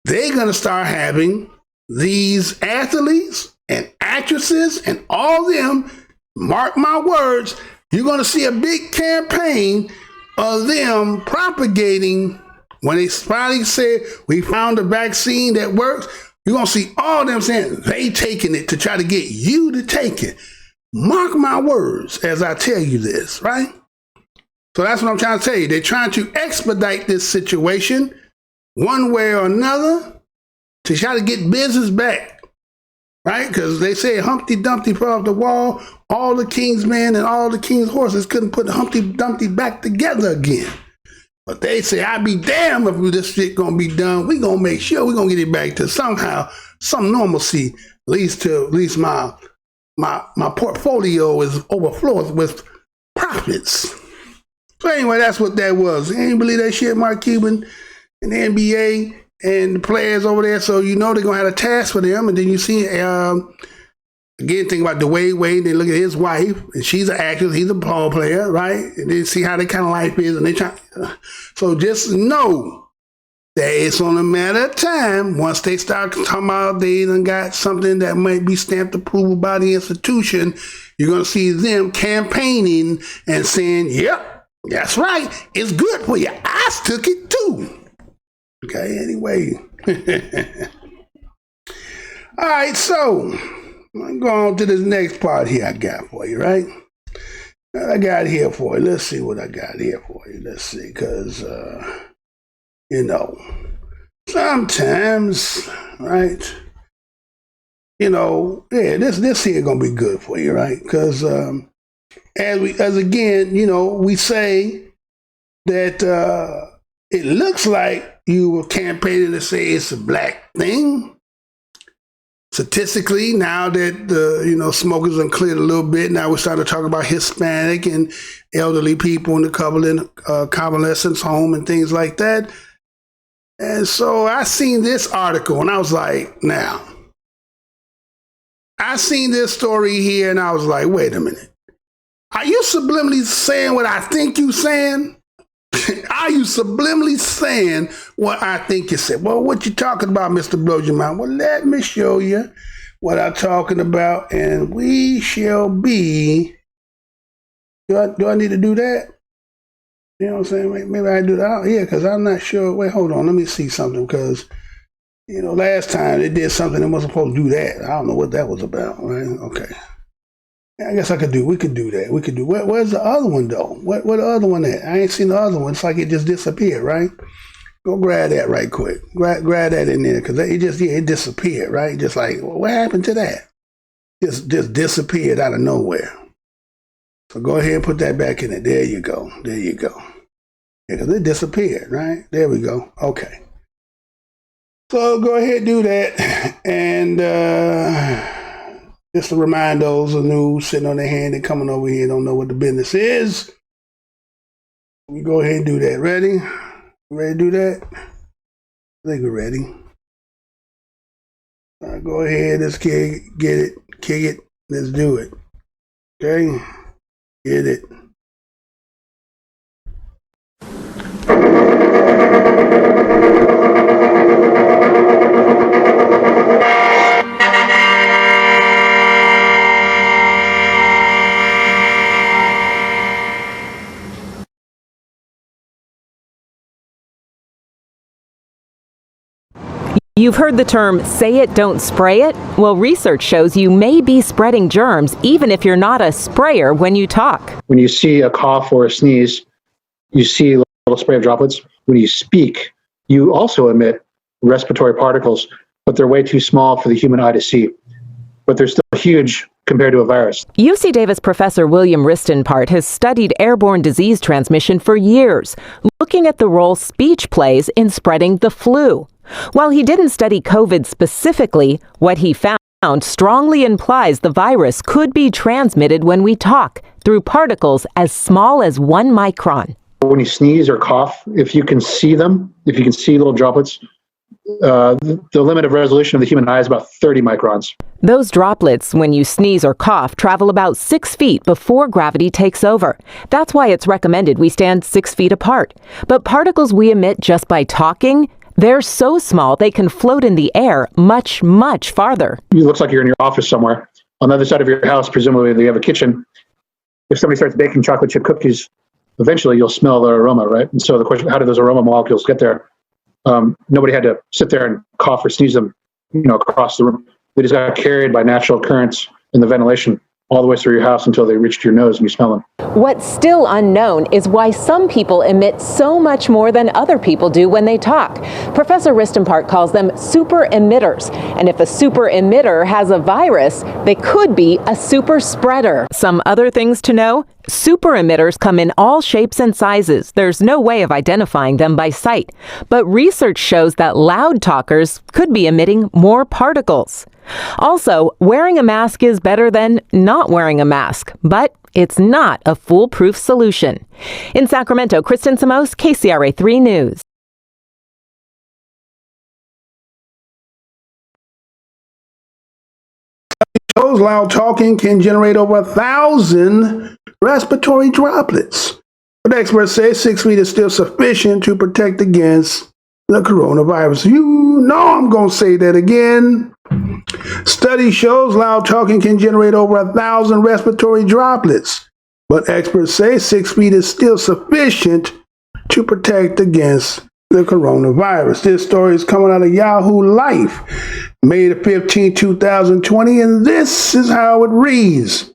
they're going to start having these athletes and actresses and all them, mark my words, you're going to see a big campaign of them propagating. When they finally say we found a vaccine that works, you're going to see all them saying they taking it to try to get you to take it. Mark my words as I tell you this, right? So that's what I'm trying to tell you. They're trying to expedite this situation one way or another to try to get business back, right? Because they say Humpty Dumpty fell off the wall. All the king's men and all the king's horses couldn't put Humpty Dumpty back together again. But they say, I'd be damned if this shit gonna be done. We gonna make sure we gonna get it back to somehow, some normalcy, at least my portfolio is overflowing with profits. So anyway, that's what that was. You ain't believe that shit, Mark Cuban and the NBA and the players over there. So you know they're gonna have a task for them. And then you see again, think about Dwayne Wade. They look at his wife, and she's an actress. He's a ball player, right? And they see how their kind of life is, and they try. So just know that it's on a matter of time. Once they start talking about they done got something that might be stamped approval by the institution, you're gonna see them campaigning and saying, "Yep, that's right. It's good for you. I took it too." Okay. Anyway, all right. So. I'm going on to this next part here I got for you, right? I got here for you. Let's see what I got here for you. Let's see, because, you know, sometimes, right, you know, yeah, this here going to be good for you, right? Because as again, you know, we say that it looks like you were campaigning to say it's a black thing. Statistically, now that the smokers have cleared a little bit, now we're starting to talk about Hispanic and elderly people in the convalescence home and things like that. And so I seen this article and I was like, now, I seen this story here and I was like, wait a minute. Are you subliminally saying what I think you saying? Are you subliminally saying what I think you said? Well, what you talking about, Mr. Blows Your Mind? Well, let me show you what I'm talking about, and we shall be. Do I need to do that? You know what I'm saying? Maybe I do that. Oh, yeah, because I'm not sure. Wait, hold on. Let me see something, because, last time they did something that wasn't supposed to do that. I don't know what that was about, right? Okay. I guess we could do that. We could do, where's the other one though? Where the other one at? I ain't seen the other one. It's like it just disappeared, right? Go grab that right quick. Grab that in there, because it disappeared, right? Just like, what happened to that? Just disappeared out of nowhere. So go ahead and put that back in it. There you go. Yeah, because it disappeared, right? There we go. Okay. So go ahead and do that. And, just to remind those who sitting on their hand and coming over here don't know what the business is. We go ahead and do that. Ready? Ready to do that? I think we're ready. All right, go ahead. Let's kick it. Let's do it. Okay? Get it. You've heard the term, say it, don't spray it? Well, research shows you may be spreading germs even if you're not a sprayer when you talk. When you see a cough or a sneeze, you see a little spray of droplets. When you speak, you also emit respiratory particles, but they're way too small for the human eye to see. But they're still huge compared to a virus. UC Davis professor William Ristenpart has studied airborne disease transmission for years, looking at the role speech plays in spreading the flu. While he didn't study COVID specifically, what he found strongly implies the virus could be transmitted when we talk through particles as small as 1 micron. When you sneeze or cough, if you can see them, if you can see little droplets, the limit of resolution of the human eye is about 30 microns. Those droplets, when you sneeze or cough, travel about 6 feet before gravity takes over. That's why it's recommended we stand 6 feet apart. But particles we emit just by talking, they're so small they can float in the air much, much farther. It looks like you're in your office somewhere. On the other side of your house, presumably you have a kitchen. If somebody starts baking chocolate chip cookies, eventually you'll smell their aroma, right? And so the question, how do those aroma molecules get there? Nobody had to sit there and cough or sneeze them, across the room. They just got carried by natural currents in the ventilation all the way through your house until they reached your nose and you smell them. What's still unknown is why some people emit so much more than other people do when they talk. Professor Ristenpart calls them super emitters. And if a super emitter has a virus, they could be a super spreader. Some other things to know? Super emitters come in all shapes and sizes. There's no way of identifying them by sight. But research shows that loud talkers could be emitting more particles. Also, wearing a mask is better than not wearing a mask, but it's not a foolproof solution. In Sacramento, Kristen Samos, KCRA 3 News. Shows loud talking can generate over 1,000 respiratory droplets. But experts say 6 feet is still sufficient to protect against the coronavirus. You know I'm going to say that again. Study shows loud talking can generate over 1,000 respiratory droplets, but experts say 6 feet is still sufficient to protect against the coronavirus. This story is coming out of Yahoo Life, May the 15th, 2020, and this is how it reads.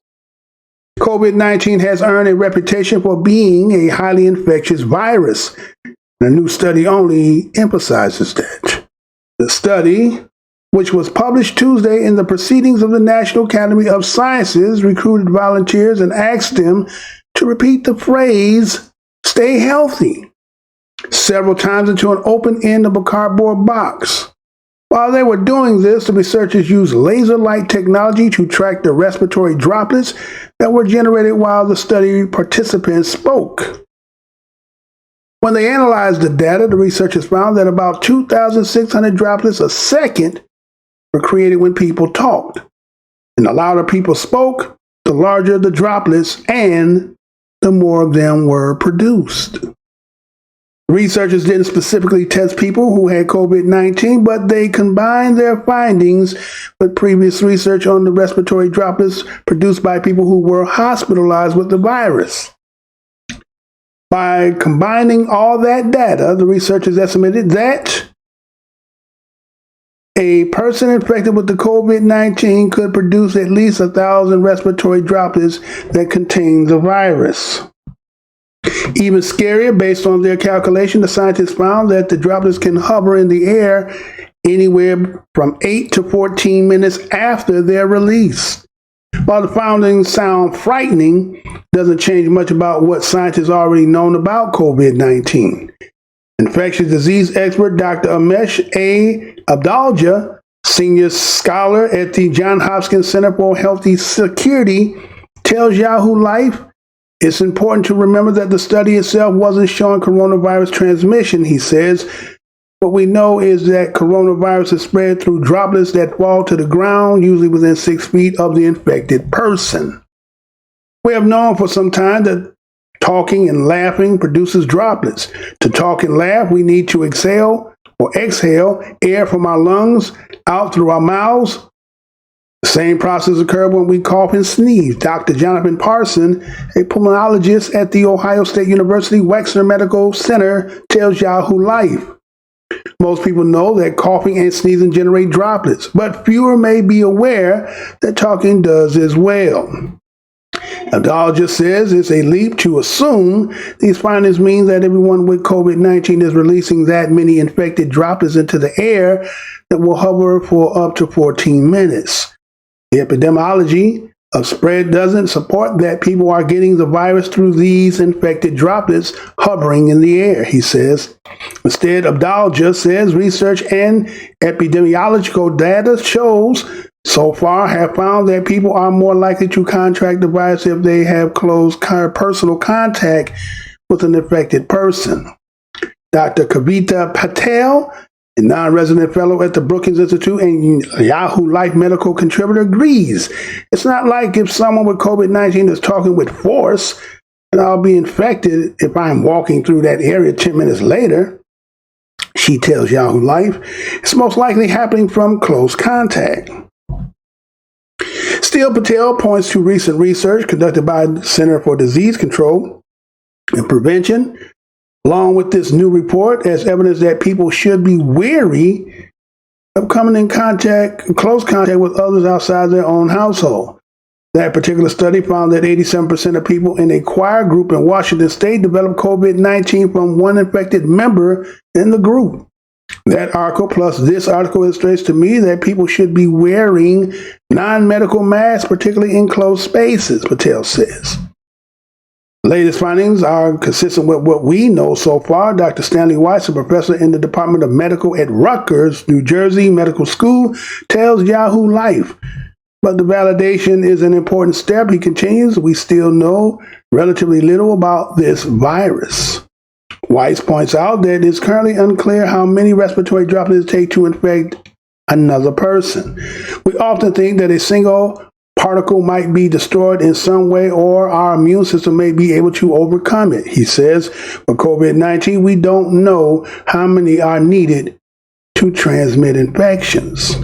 COVID-19 has earned a reputation for being a highly infectious virus. And a new study only emphasizes that. The study, which was published Tuesday in the Proceedings of the National Academy of Sciences, recruited volunteers and asked them to repeat the phrase, "stay healthy," several times into an open end of a cardboard box. While they were doing this, the researchers used laser light technology to track the respiratory droplets that were generated while the study participants spoke. When they analyzed the data, the researchers found that about 2,600 droplets a second were created when people talked. And the louder people spoke, the larger the droplets and the more of them were produced. Researchers didn't specifically test people who had COVID-19, but they combined their findings with previous research on the respiratory droplets produced by people who were hospitalized with the virus. By combining all that data, the researchers estimated that a person infected with the COVID-19 could produce at least 1,000 respiratory droplets that contain the virus. Even scarier, based on their calculation, the scientists found that the droplets can hover in the air anywhere from 8 to 14 minutes after their release. While the findings sound frightening, doesn't change much about what scientists already known about COVID-19. Infectious disease expert Dr. Amesh A. Abdalja, senior scholar at the Johns Hopkins Center for Healthy Security, tells Yahoo Life, "It's important to remember that the study itself wasn't showing coronavirus transmission," he says. "What we know is that coronavirus is spread through droplets that fall to the ground, usually within 6 feet of the infected person. We have known for some time that talking and laughing produces droplets. To talk and laugh, we need to exhale air from our lungs out through our mouths. The same process occurs when we cough and sneeze." Dr. Jonathan Parson, a pulmonologist at the Ohio State University Wexner Medical Center, tells Yahoo Life, "Most people know that coughing and sneezing generate droplets, but fewer may be aware that talking does as well." Abdalja says it's a leap to assume these findings mean that everyone with COVID-19 is releasing that many infected droplets into the air that will hover for up to 14 minutes. The epidemiology of spread doesn't support that people are getting the virus through these infected droplets hovering in the air, he says. Instead, Abdal just says research and epidemiological data shows so far have found that people are more likely to contract the virus if they have close personal contact with an infected person. Dr. Kavita Patel, a non-resident fellow at the Brookings Institute and Yahoo Life medical contributor, agrees. It's not like if someone with COVID-19 is talking with force and I'll be infected if I'm walking through that area 10 minutes later, she tells Yahoo Life. It's most likely happening from close contact. Still, Patel points to recent research conducted by the Center for Disease Control and Prevention, along with this new report, as evidence that people should be wary of coming in close contact with others outside their own household. That particular study found that 87% of people in a choir group in Washington state developed COVID-19 from one infected member in the group. That article plus this article illustrates to me that people should be wearing non-medical masks, particularly in closed spaces, Patel says. Latest findings are consistent with what we know so far. Dr. Stanley Weiss, a professor in the Department of Medical at Rutgers, New Jersey Medical School, tells Yahoo Life. But the validation is an important step. He continues, we still know relatively little about this virus. Weiss points out that it's currently unclear how many respiratory droplets it takes to infect another person. We often think that a single particle might be destroyed in some way or our immune system may be able to overcome it. He says, for COVID-19, we don't know how many are needed to transmit infections.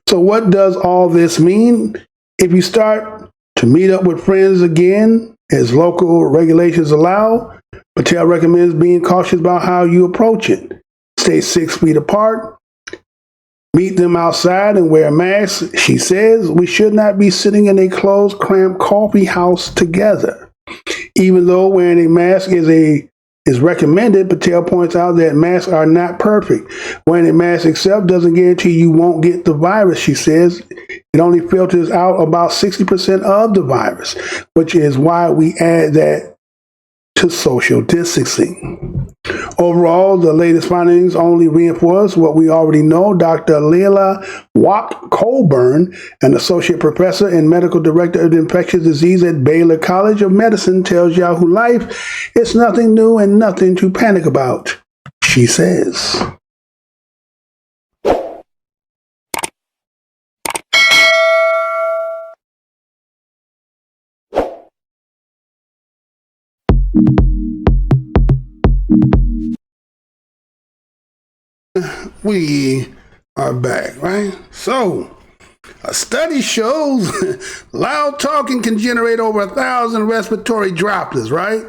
So what does all this mean? If you start to meet up with friends again, as local regulations allow, Patel recommends being cautious about how you approach it. Stay 6 feet apart. Meet them outside and wear masks. She says we should not be sitting in a closed, cramped coffee house together. Even though wearing a mask is recommended, Patel points out that masks are not perfect. Wearing a mask itself doesn't guarantee you won't get the virus, she says. It only filters out about 60% of the virus, which is why we add that to social distancing. Overall, the latest findings only reinforce what we already know. Dr. Leila Watt-Colburn, an associate professor and medical director of infectious disease at Baylor College of Medicine, tells Yahoo Life, it's nothing new and nothing to panic about, she says. We are back, right? So, a study shows loud talking can generate over 1,000 respiratory droplets, right?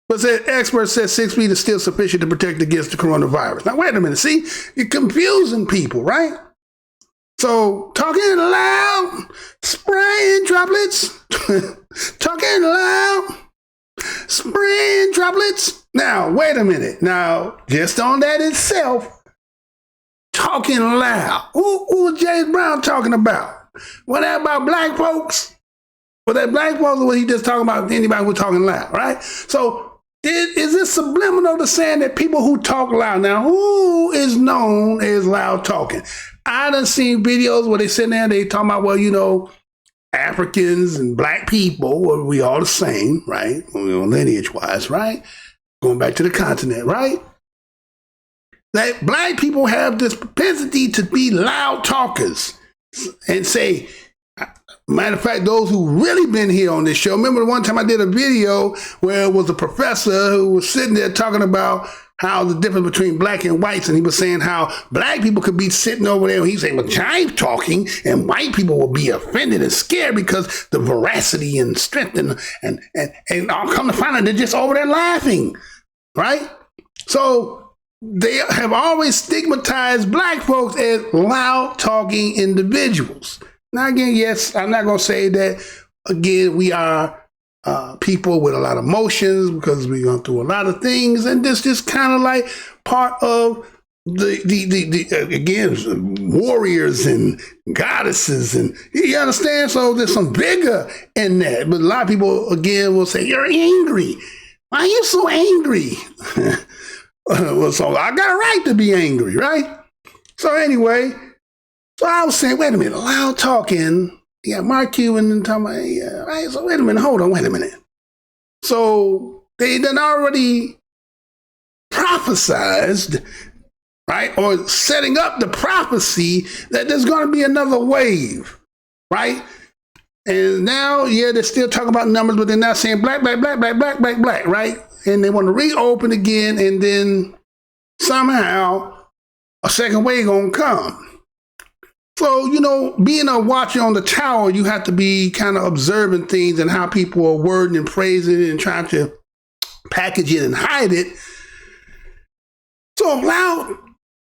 But experts said 6 feet is still sufficient to protect against the coronavirus. Now, wait a minute. See, you're confusing people, right? So, talking loud, spraying droplets, talking loud, spraying droplets. Now, wait a minute. Now, just on that itself, talking loud. Who was James Brown talking about? Was that about black folks? Was that black folks, or was he just talking about anybody who was talking loud, right? So, is this subliminal to saying that people who talk loud? Now, who is known as loud talking? I done seen videos where they sit there and they talking about, well, you know, Africans and black people, well, we all the same, right? Lineage-wise, right? Going back to the continent, right? That black people have this propensity to be loud talkers and say, matter of fact, those who really been here on this show, remember the one time I did a video where it was a professor who was sitting there talking about how the difference between black and whites, and he was saying how black people could be sitting over there and he's saying, well, I'm talking, and white people will be offended and scared because the veracity and strength and I'll come to find out they're just over there laughing, right? So they have always stigmatized black folks as loud talking individuals. Now again, yes, I'm not going to say that, again, we are people with a lot of emotions because we've gone through a lot of things, and this just kind of like part of again, warriors and goddesses, and you understand. So there's some bigger in that. But a lot of people again will say, "You're angry. Why are you so angry?" Well, so I got a right to be angry, right? So anyway, so I was saying, wait a minute, loud talking. Yeah, Mark Cuban and talking about, yeah, right? So wait a minute, hold on, wait a minute. So they done already prophesized, right? Or setting up the prophecy that there's going to be another wave, right? And now, yeah, they're still talking about numbers, but they're not saying black, black, black, black, black, black, black, right? And they want to reopen again, and then somehow a second wave gonna come. So, you know, being a watcher on the tower, you have to be kind of observing things and how people are wording and phrasing it and trying to package it and hide it. So loud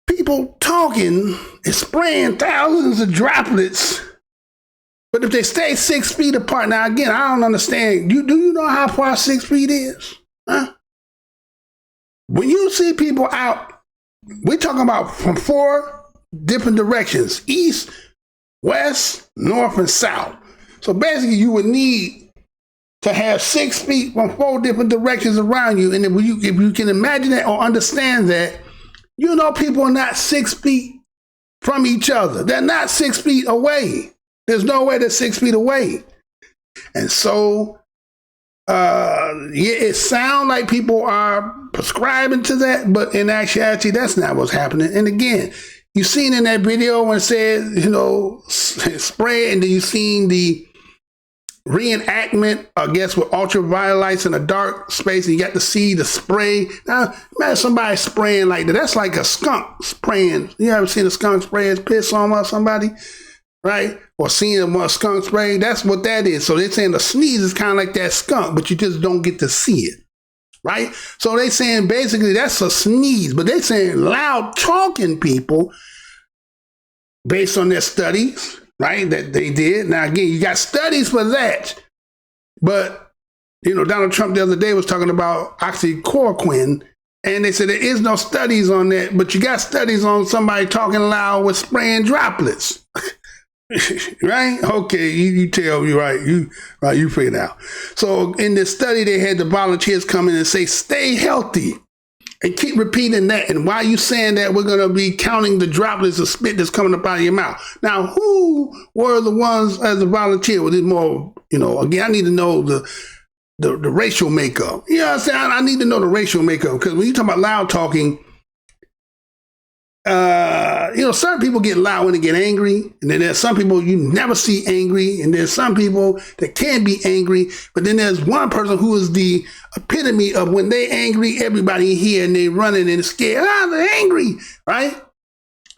people talking is spraying thousands of droplets. But if they stay 6 feet apart, now again, I don't understand. Do you know how far 6 feet is? Huh? When you see people out, we're talking about from 4 different directions: east, west, north, and south. So basically, you would need to have 6 feet from 4 different directions around you. And if you can imagine that or understand that, you know people are not 6 feet from each other. They're not 6 feet away. There's no way they're 6 feet away. And so, yeah, it sounds like people are prescribing to that, but in actuality, that's not what's happening. And again, you seen in that video when it said, you know, spray, and then you seen the reenactment, I guess, with ultraviolets in a dark space, and you got to see the spray. Now, imagine somebody spraying like that. That's like a skunk spraying. You ever seen a skunk spray his piss on somebody? Right? Or seeing a skunk spray? That's what that is. So they're saying the sneeze is kind of like that skunk, but you just don't get to see it. Right? So they're saying basically that's a sneeze, but they're saying loud talking people, based on their studies, right, that they did. Now, again, you got studies for that. But, you know, Donald Trump the other day was talking about oxychloroquine, and they said there is no studies on that, but you got studies on somebody talking loud with spraying droplets. Right? Okay, you tell me, right? You figure it out. So in this study, they had the volunteers come in and say, stay healthy. And keep repeating that. And while you saying that, we're going to be counting the droplets of spit that's coming up out of your mouth. Now, who were the ones as a volunteer? Was it more, you know, again, I need to know the racial makeup. You know what I'm saying? I need to know the racial makeup, because when you talk about loud talking, you know, certain people get loud when they get angry, and then there's some people you never see angry, and there's some people that can be angry, but then there's one person who is the epitome of when they angry, everybody here and they running and scared. They're angry, right?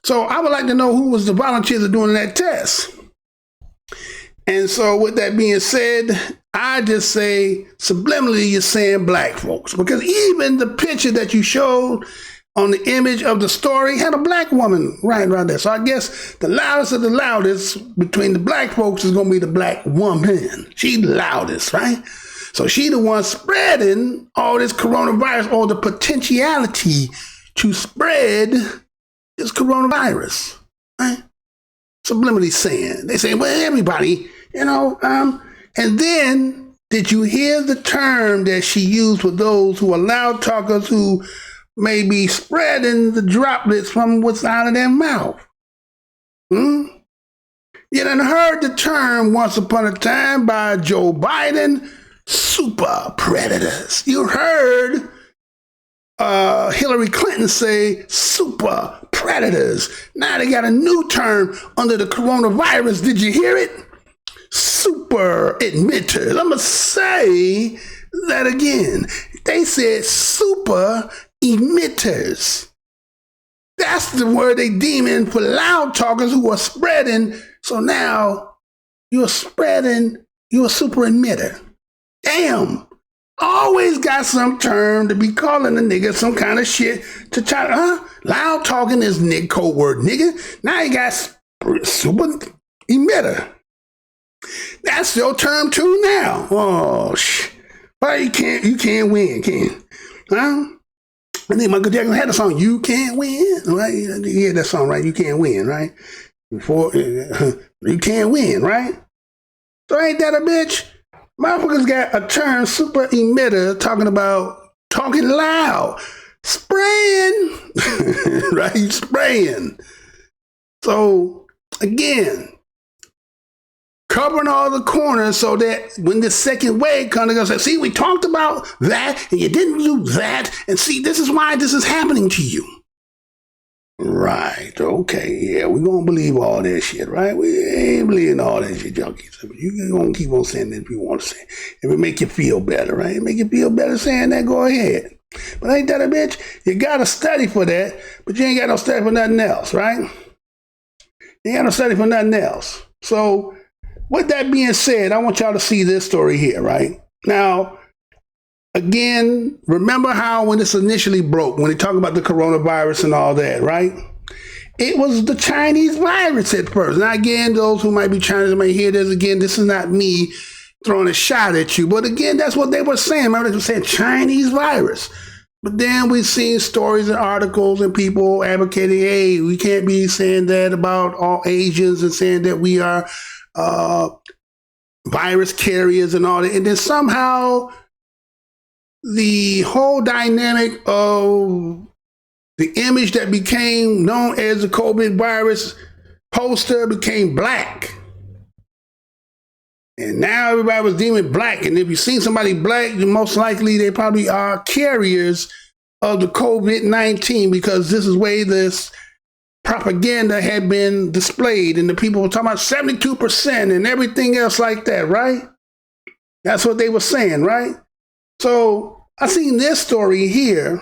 So I would like to know who was the volunteers of doing that test. And so with that being said, I just say subliminally you're saying black folks, because even the picture that you showed on the image of the story had a black woman right there. So I guess the loudest of the loudest between the black folks is going to be the black woman. She the loudest, right? So she the one spreading all this coronavirus, or the potentiality to spread this coronavirus, right? Subliminally saying. They say, well, everybody, you know, and then did you hear the term that she used for those who are loud talkers who may be spreading the droplets from what's out of their mouth? You done heard the term once upon a time by Joe Biden, super predators. You heard Hillary Clinton say super predators. Now they got a new term under the coronavirus. Did you hear it? Super emitters. I'm going to say that again. They said super emitters. That's the word they deeming for loud talkers who are spreading. So now you're spreading, you're a super emitter. Damn. Always got some term to be calling a nigga some kind of shit to try. Loud talking is nigga code word, nigga. Now you got super emitter. That's your term too now. Oh shit. But you can't win, can you? Huh? I think Michael Jackson had the song "You Can't Win," right? You hear that song, right? You can't win, right? Before you can't win, right? So ain't that a bitch? Motherfuckers got a term, super emitter, talking about talking loud, spraying, right? Spraying. So again, covering all the corners so that when the second wave comes, they're going to say, see, we talked about that and you didn't do that. And see, this is why this is happening to you. Right. Okay. Yeah, we're going to believe all that shit, right? We ain't believing all that shit, junkies. You're going to keep on saying that if you want to say. If it make you feel better, right? Make you feel better saying that, go ahead. But ain't that a bitch? You got to study for that, but you ain't got no study for nothing else, right? You ain't got no study for nothing else. So, with that being said, I want y'all to see this story here, right? Now, again, remember how when this initially broke, when they talk about the coronavirus and all that, right? It was the Chinese virus at first. Now, again, those who might be Chinese might hear this again. This is not me throwing a shot at you. But again, that's what they were saying. Remember, they were saying Chinese virus. But then we've seen stories and articles and people advocating, hey, we can't be saying that about all Asians and saying that we are virus carriers and all that. And then somehow the whole dynamic of the image that became known as the COVID virus poster became black. And now everybody was deeming black. And if you've seen somebody black, then most likely they probably are carriers of the COVID-19, because this is where this propaganda had been displayed and the people were talking about 72% and everything else like that, right? That's what they were saying, right? So I seen this story here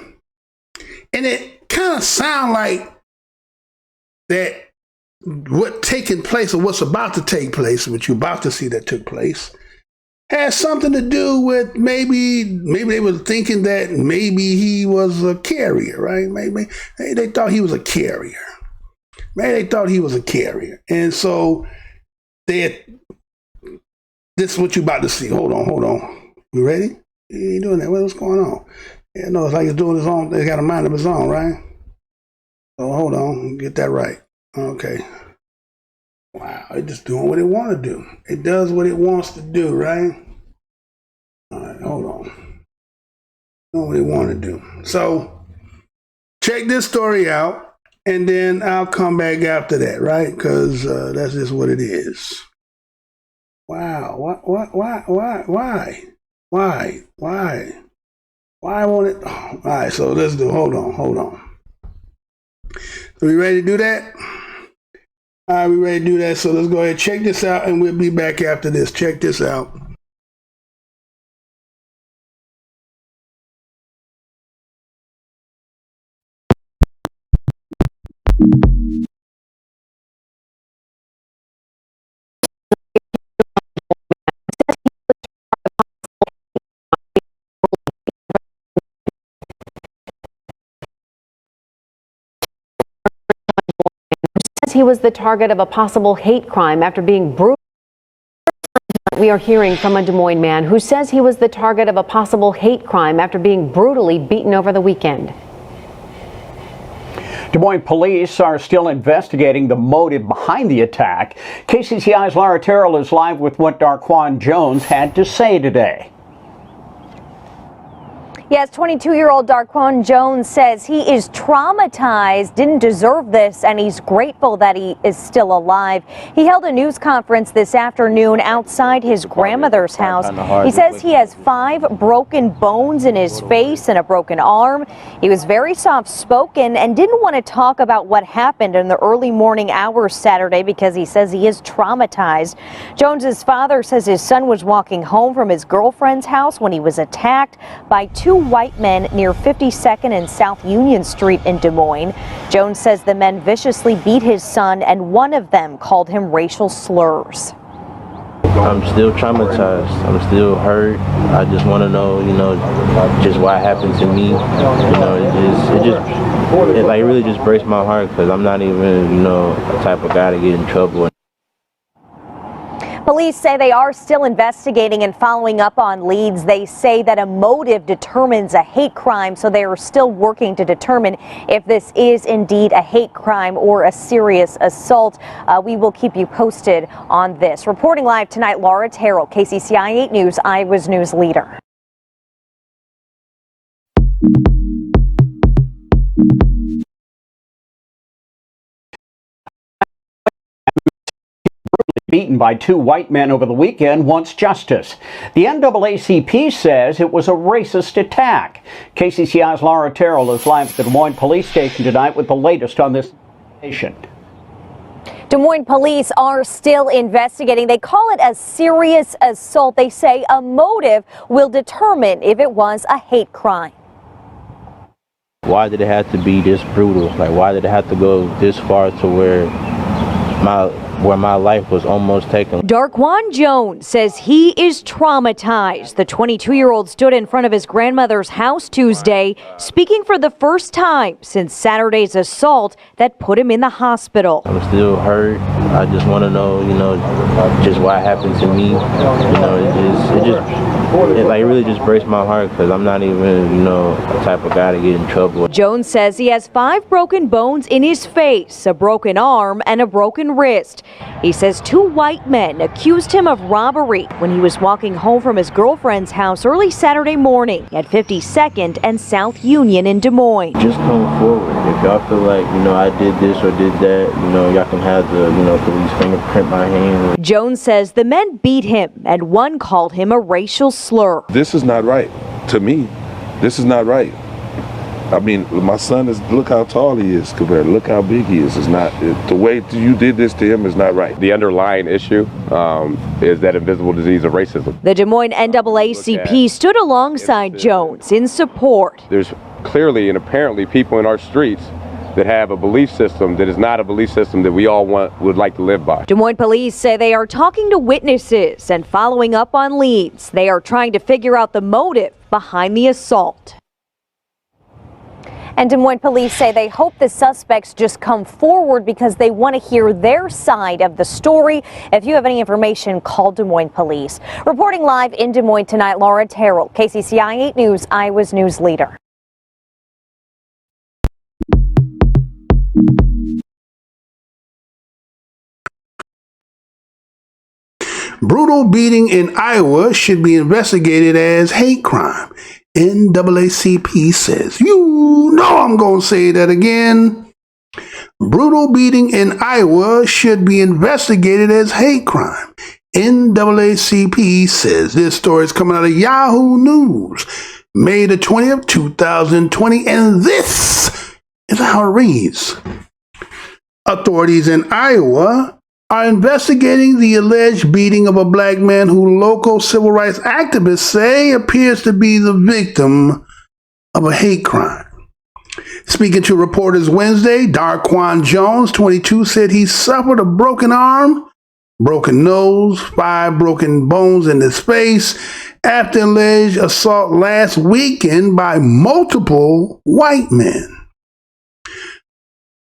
and it kind of sound like that what taking place or what's about to take place, what you're about to see that took place, has something to do with maybe they were thinking that maybe he was a carrier, right? Maybe they thought he was a carrier. Maybe they thought he was a carrier. And so this is what you're about to see. Hold on. You ready? You ain't doing that. What's going on? Yeah, no, it's like he's doing his own. They got a mind of his own, right? So hold on. Get that right. Okay. Wow. It's just doing what it want to do. It does what it wants to do, right? All right. Hold on. Doing what it want to do. So check this story out. And then I'll come back after that, right? Because that's just what it is. Wow. Why? Why won't it? Oh, all right, so let's do, hold on. So we ready to do that? All right, we ready to do that. So let's go ahead, check this out, and we'll be back after this. Check this out. He was the target of a possible hate crime after being brutally. We are hearing from a Des Moines man who says he was the target of a possible hate crime after being brutally beaten over the weekend. Des Moines police are still investigating the motive behind the attack. KCCI's Laura Terrell is live with what Darquan Jones had to say today. Yes, 22-year-old Darquan Jones says he is traumatized, didn't deserve this, and he's grateful that he is still alive. He held a news conference this afternoon outside his grandmother's house. He says he has 5 broken bones in his face and a broken arm. He was very soft-spoken and didn't want to talk about what happened in the early morning hours Saturday because he says he is traumatized. Jones's father says his son was walking home from his girlfriend's house when he was attacked by 2 white men near 52nd and South Union Street in Des Moines. Jones says the men viciously beat his son and one of them called him racial slurs. I'm still traumatized. I'm still hurt. I just want to know, just what happened to me. It really just breaks my heart because I'm not even, the type of guy to get in trouble. Police say they are still investigating and following up on leads. They say that a motive determines a hate crime, so they are still working to determine if this is indeed a hate crime or a serious assault. We will keep you posted on this. Reporting live tonight, Laura Terrell, KCCI 8 News, Iowa's news leader. Beaten by two white men over the weekend wants justice. The NAACP says it was a racist attack. KCCI's Laura Terrell is live at the Des Moines Police Station tonight with the latest on this information. Des Moines police are still investigating. They call it a serious assault. They say a motive will determine if it was a hate crime. Why did it have to be this brutal? Like, why did it have to go this far to where my life was almost taken? Darquan Jones says he is traumatized. The 22-year-old stood in front of his grandmother's house Tuesday, speaking for the first time since Saturday's assault that put him in the hospital. I'm still hurt. I just want to know, just what happened to me. It really just breaks my heart because I'm not even, the type of guy to get in trouble. Jones says he has 5 broken bones in his face, a broken arm, and a broken wrist. He says 2 white men accused him of robbery when he was walking home from his girlfriend's house early Saturday morning at 52nd and South Union in Des Moines. Just come forward. If y'all feel like, I did this or did that, y'all can have the, police fingerprint my hand. Jones says the men beat him and one called him a racial slur. This is not right. To me, this is not right. I mean, my son is, look how tall he is compared, look how big he is. It's not, the way you did this to him is not right. The underlying issue is that invisible disease of racism. The Des Moines NAACP stood alongside Jones in support. There's clearly and apparently people in our streets that have a belief system that is not a belief system that we all would like to live by. Des Moines police say they are talking to witnesses and following up on leads. They are trying to figure out the motive behind the assault. And Des Moines police say they hope the suspects just come forward because they want to hear their side of the story. If you have any information, call Des Moines police. Reporting live in Des Moines tonight, Laura Terrell, KCCI 8 News, Iowa's news leader. Brutal beating in Iowa should be investigated as hate crime. NAACP says. You know I'm going to say that again. Brutal beating in Iowa should be investigated as hate crime. NAACP says. This story is coming out of Yahoo News, May the 20th, 2020, and this is how it reads. Authorities in Iowa are investigating the alleged beating of a black man who local civil rights activists say appears to be the victim of a hate crime. Speaking to reporters Wednesday, Darquan Jones, 22, said he suffered a broken arm, broken nose, 5 broken bones in his face after alleged assault last weekend by multiple white men.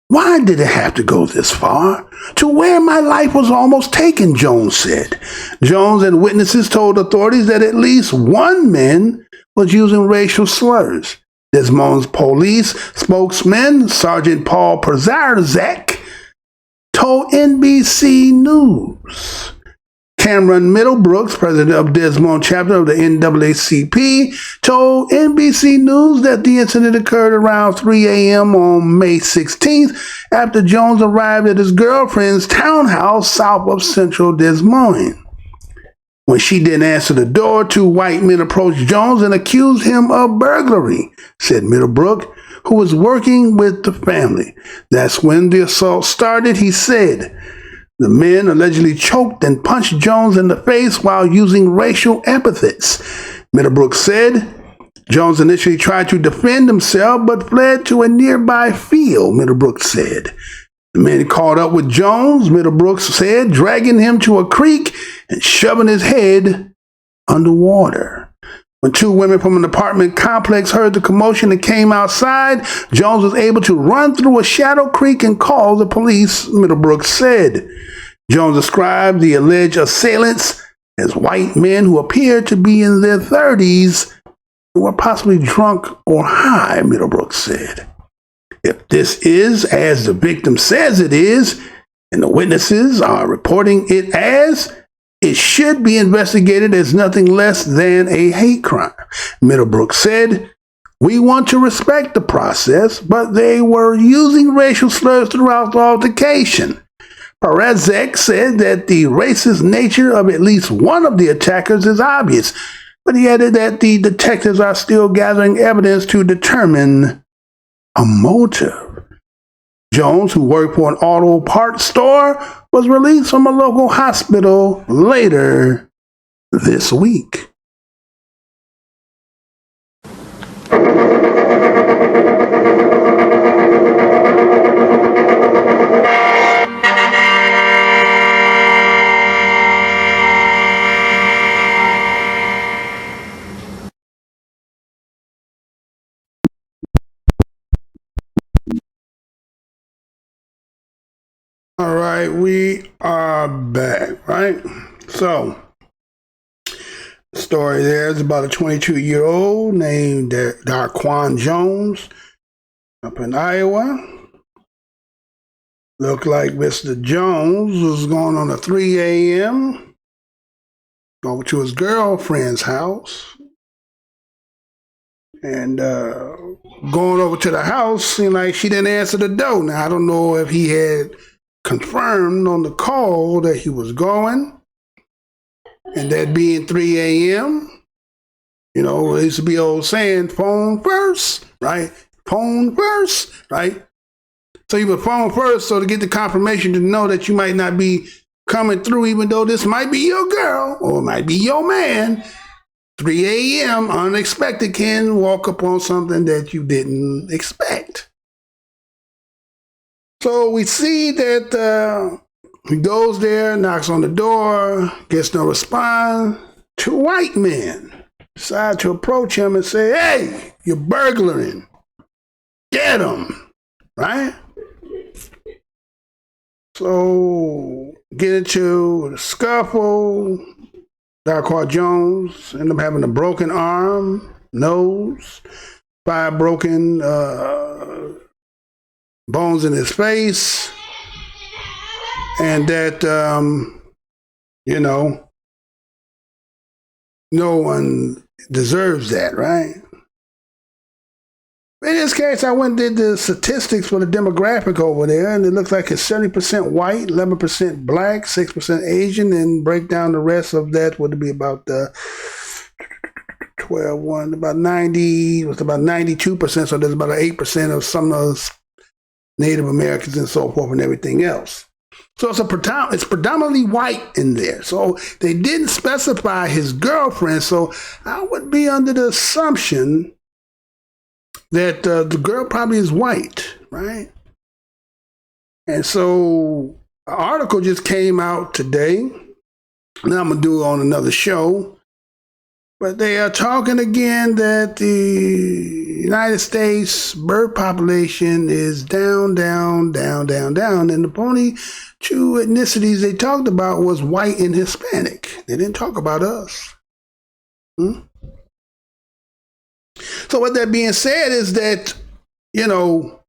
Why did it have to go this far? To where my life was almost taken, Jones said. Jones and witnesses told authorities that at least one man was using racial slurs. Des Moines police spokesman Sergeant Paul Perzarzak told NBC News. Cameron Middlebrooks, president of Des Moines chapter of the NAACP, told NBC News that the incident occurred around 3 a.m. on May 16th after Jones arrived at his girlfriend's townhouse south of central Des Moines. When she didn't answer the door, 2 white men approached Jones and accused him of burglary, said Middlebrook, who was working with the family. That's when the assault started, he said. The men allegedly choked and punched Jones in the face while using racial epithets. Middlebrook said Jones initially tried to defend himself but fled to a nearby field, Middlebrook said. The men caught up with Jones, Middlebrook said, dragging him to a creek and shoving his head underwater. When 2 women from an apartment complex heard the commotion and came outside, Jones was able to run through a shallow creek and call the police, Middlebrook said. Jones described the alleged assailants as white men who appeared to be in their 30s who were possibly drunk or high, Middlebrook said. If this is as the victim says it is, and the witnesses are reporting it as, it should be investigated as nothing less than a hate crime. Middlebrook said, we want to respect the process, but they were using racial slurs throughout the altercation. Perezek said that the racist nature of at least one of the attackers is obvious, but he added that the detectives are still gathering evidence to determine a motive. Jones, who worked for an auto parts store, was released from a local hospital later this week. All right, we are back, right? So, the story there is about a 22-year-old named Darquan Jones up in Iowa. Looked like Mr. Jones was going on a 3 a.m. over to his girlfriend's house. And going over to the house, seemed like she didn't answer the door. Now, I don't know if he had confirmed on the call that he was going, and that being 3 a.m., you know, it used to be old saying, phone first, right? Phone first, right? So you would phone first, so to get the confirmation to know that you might not be coming through, even though this might be your girl or it might be your man. 3 a.m., unexpected, can walk up on something that you didn't expect. So we see that he goes there, knocks on the door, gets no response. Two white men decide to approach him and say, hey, you're burglaring. Get him, right? So get into the scuffle. Darquan Jones ended up having a broken arm, nose, 5 broken bones in his face, and that, you know, no one deserves that, right? In this case, I went and did the statistics for the demographic over there, and it looks like it's 70% white, 11% black, 6% Asian, and break down the rest of that would be about 12, 1, about 90, was about 92%, so there's about 8% of some of those Native Americans and so forth and everything else. So it's predominantly white in there. So they didn't specify his girlfriend. So I would be under the assumption that the girl probably is white, right? And so an article just came out today. Now I'm going to do it on another show. But they are talking again that the United States birth population is down. And the only two ethnicities they talked about was white and Hispanic. They didn't talk about us. So with that being said is that, you know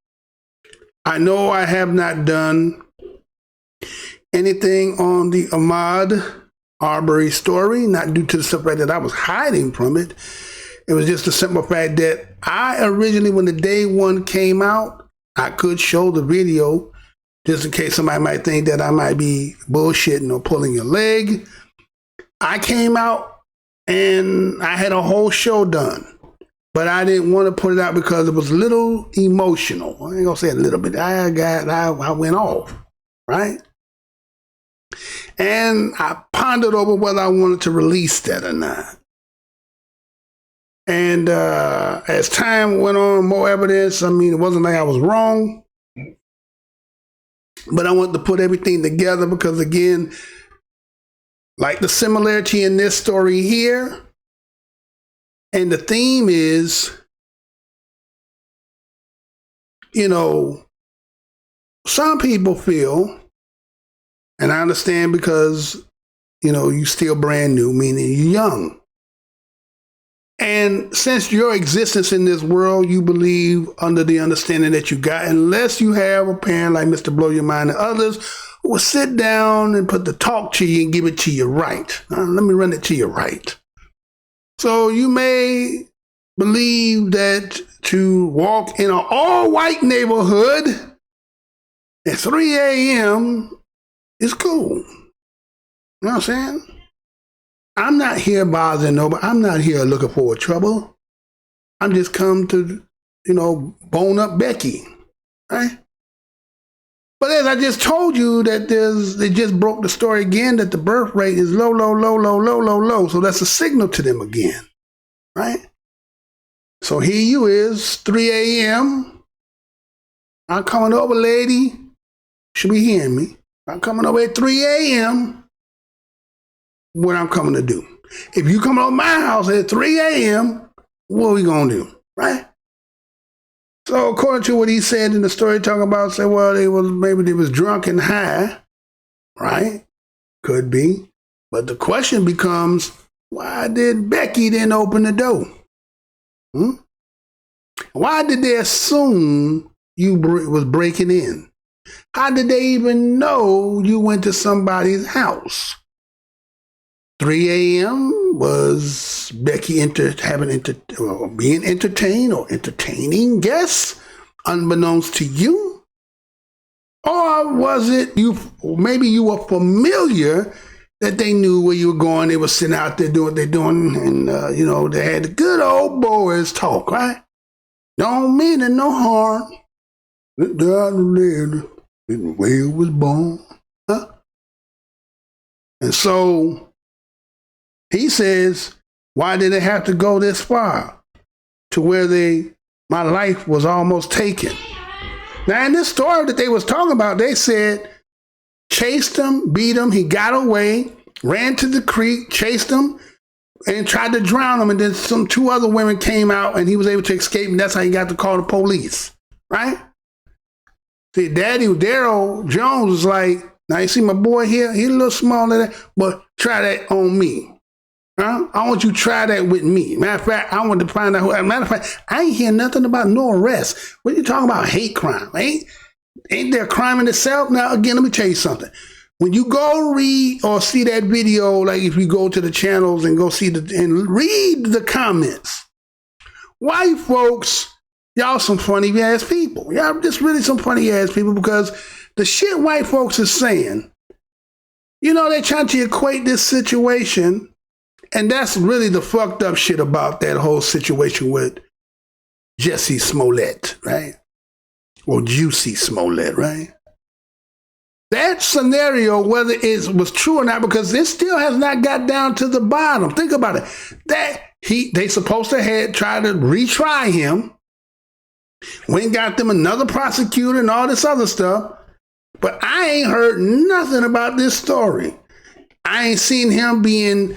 I have not done anything on the Ahmaud Arbery story, not due to the simple fact that I was hiding from it. It was just the simple fact that I originally, when the day one came out, I could show the video just in case somebody might think that I might be bullshitting or pulling your leg. I came out and I had a whole show done, but I didn't want to put it out because it was a little emotional. I ain't gonna say a little bit. I went off, right? And I pondered over whether I wanted to release that or not. And as time went on, more evidence, I mean, it wasn't like I was wrong, but I wanted to put everything together because, again, like the similarity in this story here, and the theme is, some people feel And I understand because, you still brand new, meaning you're young. And since your existence in this world, you believe under the understanding that you got, unless you have a parent like Mr. Blow Your Mind and others who will sit down and put the talk to you and give it to you right. Let me run it to you right. So you may believe that to walk in an all-white neighborhood at 3 a.m. is cool. You know what I'm saying? I'm not here bothering nobody. I'm not here looking for trouble. I'm just come to, bone up Becky, right? But as I just told you that they just broke the story again that the birth rate is low. So that's a signal to them again, right? So here you is, 3 a.m. I'm coming over, lady. Should be hearing me. I'm coming over at 3 a.m. What I'm coming to do. If you come over my house at 3 a.m., what are we going to do, right? So according to what he said in the story, talking about, well, maybe they was drunk and high, right? Could be. But the question becomes, why did Becky then open the door? Why did they assume you was breaking in? How did they even know you went to somebody's house? 3 a.m. was Becky being entertained or entertaining guests, unbeknownst to you? Or was it maybe you were familiar that they knew where you were going, they were sitting out there doing what they're doing, and, they had the good old boys talk, right? Don't mean it no harm. God lived the way it was born. Huh? And so he says, why did it have to go this far to where my life was almost taken? Now, in this story that they was talking about, they said, chased him, beat him, he got away, ran to the creek, chased him, and tried to drown him. And then two other women came out and he was able to escape. And that's how he got to call the police, right? See, Daddy Daryl Jones was like, now you see my boy here, he's a little smaller, but try that on me. Huh? I want you to try that with me. Matter of fact, I want to find out matter of fact, I ain't hear nothing about no arrest. What are you talking about? Hate crime. Ain't there a crime in itself? Now, again, let me tell you something. When you go read or see that video, like if you go to the channels and go see and read the comments, white folks, y'all some funny ass people. Y'all just really some funny ass people, because the shit white folks is saying, they're trying to equate this situation. And that's really the fucked up shit about that whole situation with Jussie Smollett, right? Or Juicy Smollett, right? That scenario, whether it was true or not, because it still has not got down to the bottom. Think about it. They supposed to had tried to retry him. Went and got them another prosecutor and all this other stuff. But I ain't heard nothing about this story. I ain't seen him being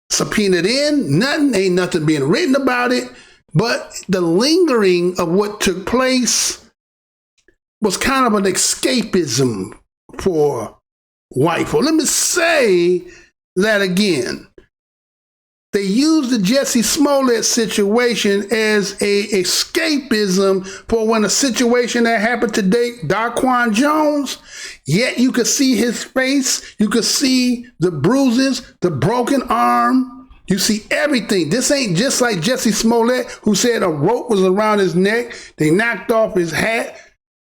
subpoenaed in, nothing, ain't nothing being written about it, but the lingering of what took place was kind of an escapism for white folk. Let me say that again. They used the Jussie Smollett situation as a escapism for when a situation that happened to Darquan Jones, yet you could see his face, you could see the bruises, the broken arm, you see everything. This ain't just like Jussie Smollett, who said a rope was around his neck, they knocked off his hat,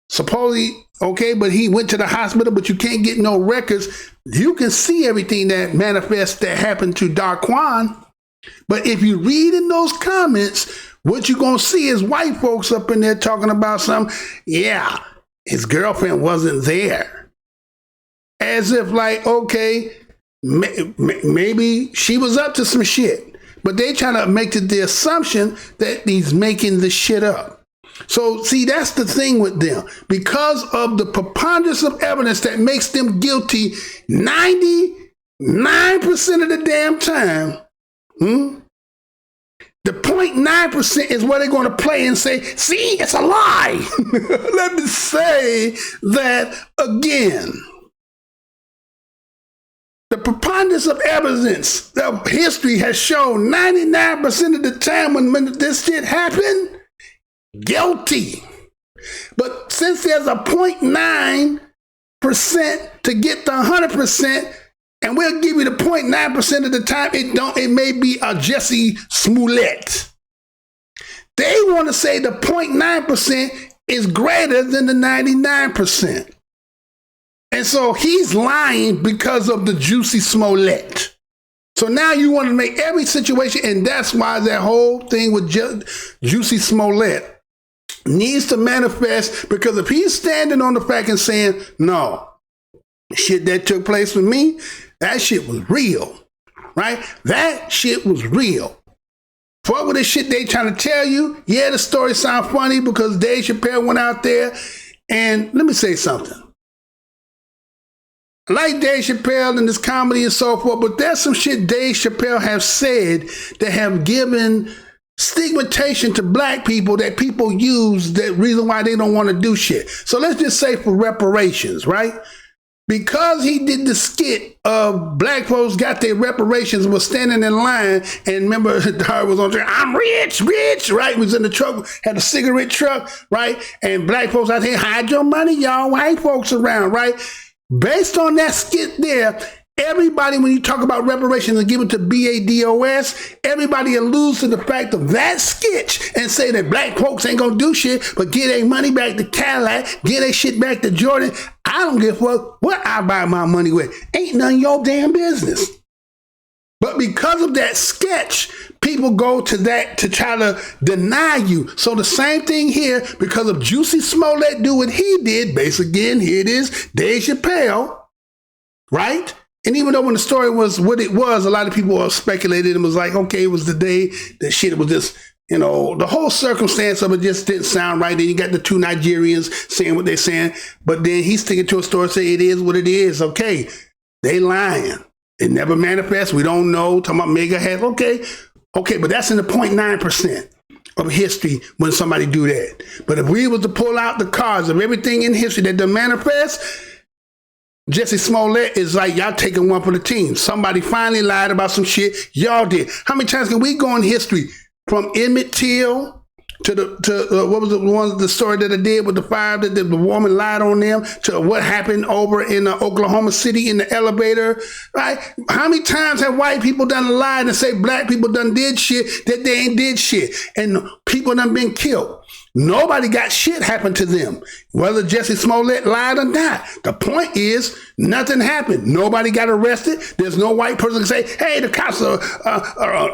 supposedly, okay, but he went to the hospital, but you can't get no records. You can see everything that manifests that happened to Darquan. But if you read in those comments, what you're going to see is white folks up in there talking about something. Yeah, his girlfriend wasn't there. As if like, okay, maybe she was up to some shit. But they trying to make the assumption that he's making the shit up. So, see, that's the thing with them. Because of the preponderance of evidence that makes them guilty 99% of the damn time, the 0.9% is where they're going to play and say, see, it's a lie. Let me say that again. The preponderance of evidence of history has shown 99% of the time when this shit happened, guilty. But since there's a 0.9% to get to 100%, and we'll give you the 0.9% of the time, it may be a Jesse Smollett. They want to say the 0.9% is greater than the 99%. And so he's lying because of the Juicy Smollett. So now you want to make every situation, and that's why that whole thing with Juicy Smollett needs to manifest, because if he's standing on the fact and saying, no, shit that took place with me, that shit was real, right? That shit was real. Fuck with this shit they trying to tell you. Yeah, the story sound funny because Dave Chappelle went out there, and let me say something. I like Dave Chappelle and his comedy and so forth, but there's some shit Dave Chappelle have said that have given stigmatization to black people that people use, that reason why they don't want to do shit. So let's just say for reparations, right? Because he did the skit of black folks got their reparations and was standing in line, and remember, Dar was on there, I'm rich, right? Was in the truck, had a cigarette truck, right? And black folks out here, hide your money, y'all white folks around, right? Based on that skit there, everybody, when you talk about reparations and give it to BADOS, everybody alludes to the fact of that sketch and say that black folks ain't gonna do shit but get their money back to Cadillac, get their shit back to Jordan. I don't give a fuck what I buy my money with. Ain't none of your damn business. But because of that sketch, people go to that to try to deny you. So the same thing here, because of Juicy Smollett do what he did, base again, here it is, Dave Chappelle, right? And even though when the story was what it was, a lot of people speculated and was like, okay, it was the day that shit was just, you know, the whole circumstance of it just didn't sound right. Then you got the two Nigerians saying what they're saying, but then he's sticking to a story, say it is what it is. Okay, they lying. It never manifests. We don't know. Talking about mega heads. Okay, but that's in the 0.9% of history when somebody do that. But if we was to pull out the cards of everything in history that doesn't manifest, Jesse Smollett is like, y'all taking one for the team. Somebody finally lied about some shit. Y'all did. How many times can we go in history from Emmett Till to what was the story that I did with the five that the woman lied on them, to what happened over in Oklahoma City in the elevator, right? How many times have white people done lied and say black people done did shit that they ain't did shit, and people done been killed? Nobody got shit happen to them, whether Jesse Smollett lied or not. The point is, nothing happened. Nobody got arrested. There's no white person can say, hey, the cops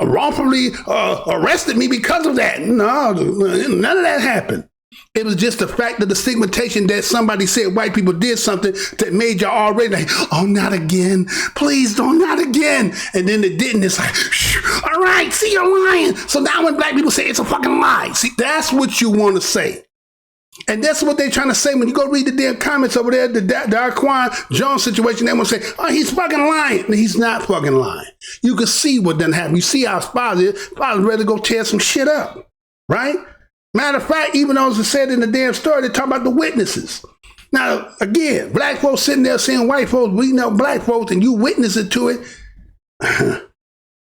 wrongfully arrested me because of that. No, none of that happened. It was just the fact of the stigmatization that somebody said white people did something that made y'all already like, oh, not again. Please don't, not again. And then they didn't. It's like, shh, all right, see, you're lying. So now when black people say it's a fucking lie, see, that's what you want to say. And that's what they're trying to say. When you go read the damn comments over there, the Darquan Jones situation, they want to say, oh, he's fucking lying. And he's not fucking lying. You can see what done happened. You see how his father is. Father's ready to go tear some shit up, right? Matter of fact, even though it's said in the damn story, they talk about the witnesses. Now, again, black folks sitting there saying white folks beating up black folks, and you witness it to it.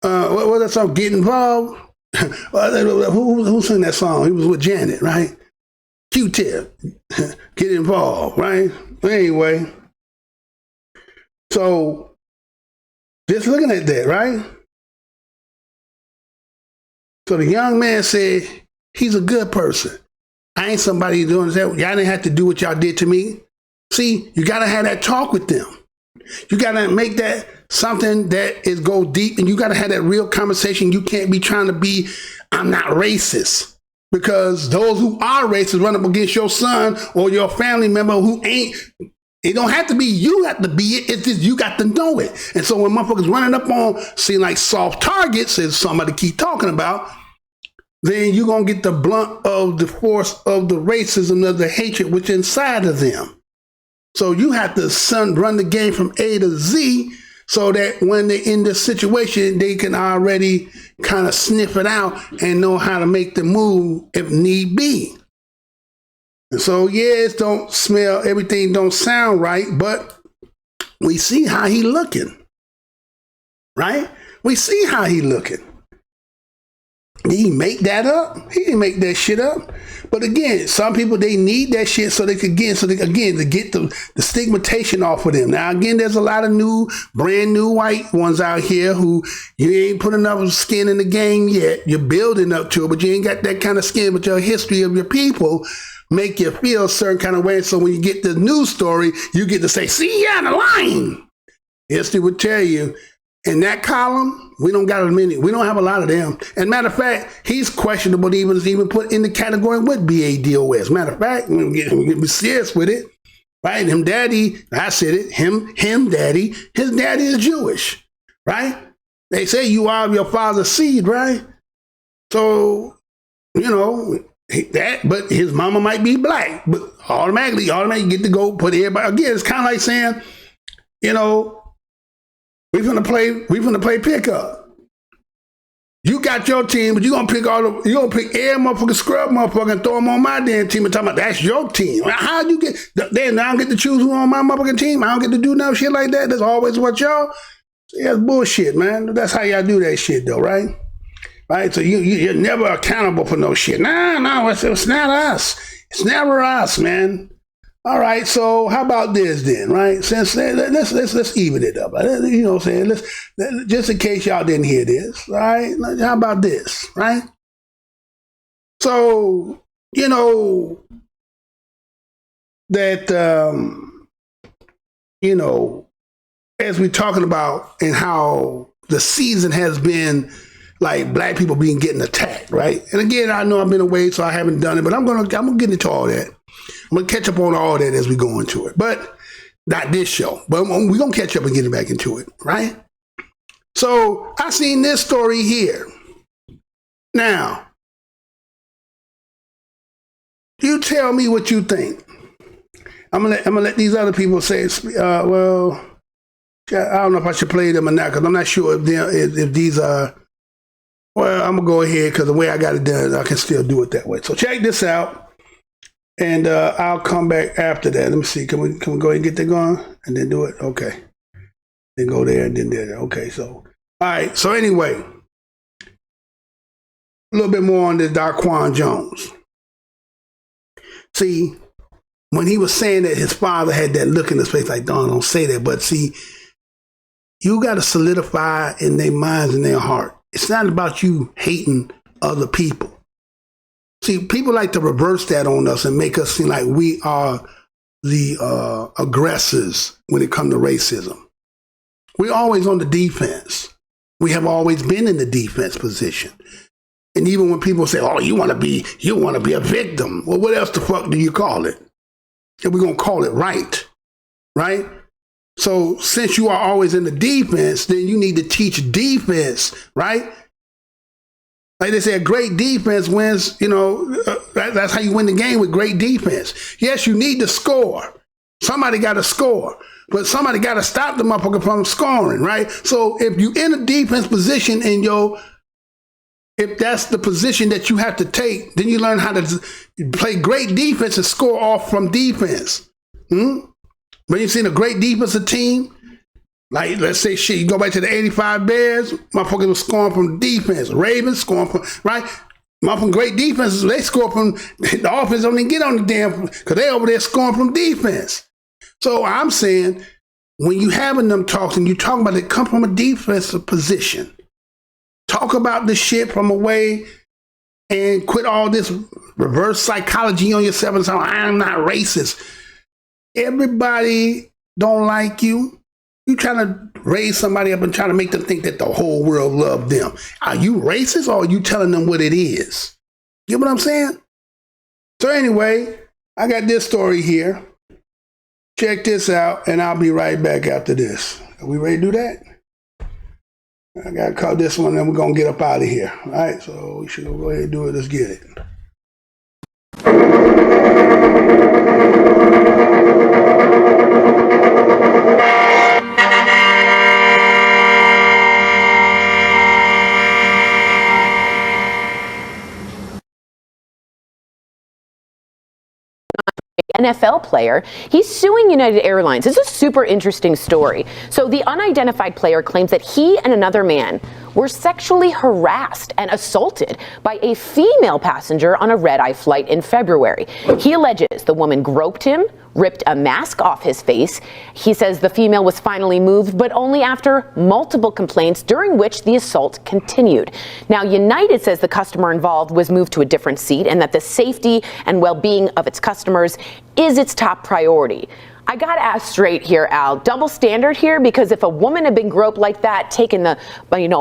What was that song? Get Involved? Who sang that song? He was with Janet, right? Q-Tip. Get Involved, right? Anyway. So, just looking at that, right? So the young man said, he's a good person. I ain't somebody doing that. Y'all didn't have to do what y'all did to me. See, you got to have that talk with them. You got to make that something that is go deep, and you got to have that real conversation. You can't be trying to be, I'm not racist. Because those who are racist run up against your son or your family member who ain't. It don't have to be you have to be it. It's just you got to know it. And so when motherfuckers running up on, seem like soft targets, as somebody keep talking about, then you're going to get the blunt of the force of the racism, of the hatred which inside of them. So you have to run the game from A to Z so that when they're in this situation, they can already kind of sniff it out and know how to make the move if need be. And so, yes, don't smell, everything don't sound right, but we see how he looking. right? We see how he looking. He make that up. He didn't make that shit up. But again, some people, they need that shit so they could get, to get the stigmatization off of them. Now, again, there's a lot of brand new white ones out here who you ain't put enough skin in the game yet. You're building up to it, but you ain't got that kind of skin. But your history of your people make you feel a certain kind of way. So when you get the news story, you get to say, see, you're on the line. History would tell you, in that column, we don't got as many. We don't have a lot of them. And matter of fact, he's questionable to even put in the category with BADOS. Matter of fact, we get serious with it, right? Him daddy, I said it, him daddy, his daddy is Jewish, right? They say you are of your father's seed, right? So, but his mama might be black, but automatically you get to go put everybody. Again, it's kind of like saying, we're gonna play pickup. You got your team, but you're gonna pick every motherfucking scrub motherfucker and throw them on my damn team and talk about that's your team. How you get then I don't get to choose who on my motherfucking team? I don't get to do no shit like that. That's always what y'all. Yeah, that's bullshit, man. That's how y'all do that shit though, right? Right? So you're never accountable for no shit. No, it's not us. It's never us, man. All right, so how about this then, right? Since let's even it up. You know what I'm saying? Just in case y'all didn't hear this, right? How about this, right? So, that as we're talking about and how the season has been like black people getting attacked, right? And again, I know I've been away, so I haven't done it, but I'm gonna get into all that. I'm going to catch up on all that as we go into it. But not this show. But we're going to catch up and get back into it, right? So I seen this story here. Now, you tell me what you think. I'm gonna let these other people say, well, I don't know if I should play them or not, because I'm not sure if these are, well, I'm going to go ahead because the way I got it done, I can still do it that way. So check this out. And I'll come back after that. Let me see. Can we go ahead and get that going and then do it? Okay. Then go there and then there. Okay. So, all right. So anyway, a little bit more on this Darquan Jones. See, when he was saying that his father had that look in his face, like, don't say that. But see, you got to solidify in their minds and their heart. It's not about you hating other people. See, people like to reverse that on us and make us seem like we are the aggressors when it comes to racism. We're always on the defense. We have always been in the defense position. And even when people say, oh, you want to be a victim. Well, what else the fuck do you call it? And we're going to call it right? So since you are always in the defense, then you need to teach defense, right? Like they say, a great defense wins, that's how you win the game, with great defense. Yes, you need to score. Somebody got to score, but somebody got to stop the motherfucker from scoring, right? So if you in a defense position if that's the position that you have to take, then you learn how to play great defense and score off from defense. When you've seen a great defensive team, like, let's say you go back to the 85 Bears, motherfuckers was scoring from defense. Ravens scoring from, right? Motherfucking great defenses, they score from, the offense don't even get on the damn, because they over there scoring from defense. So I'm saying, when you having them talks and you talking about it, come from a defensive position. Talk about this shit from away and quit all this reverse psychology on yourself and say, I'm not racist. Everybody don't like you. You trying to raise somebody up and trying to make them think that the whole world love them. Are you racist or are you telling them what it is? You know what I'm saying? So anyway, I got this story here. Check this out, and I'll be right back after this. Are we ready to do that? I got to cut this one, and we're going to get up out of here. All right, so we should go ahead and do it. Let's get it. NFL player. He's suing United Airlines. This is a super interesting story. So the unidentified player claims that he and another man were sexually harassed and assaulted by a female passenger on a red-eye flight in February. He alleges the woman groped him, ripped a mask off his face. He says the female was finally moved, but only after multiple complaints, during which the assault continued. Now, United says the customer involved was moved to a different seat and that the safety and well-being of its customers is its top priority. I got to ask straight here, Al, double standard here, because if a woman had been groped like that, taken the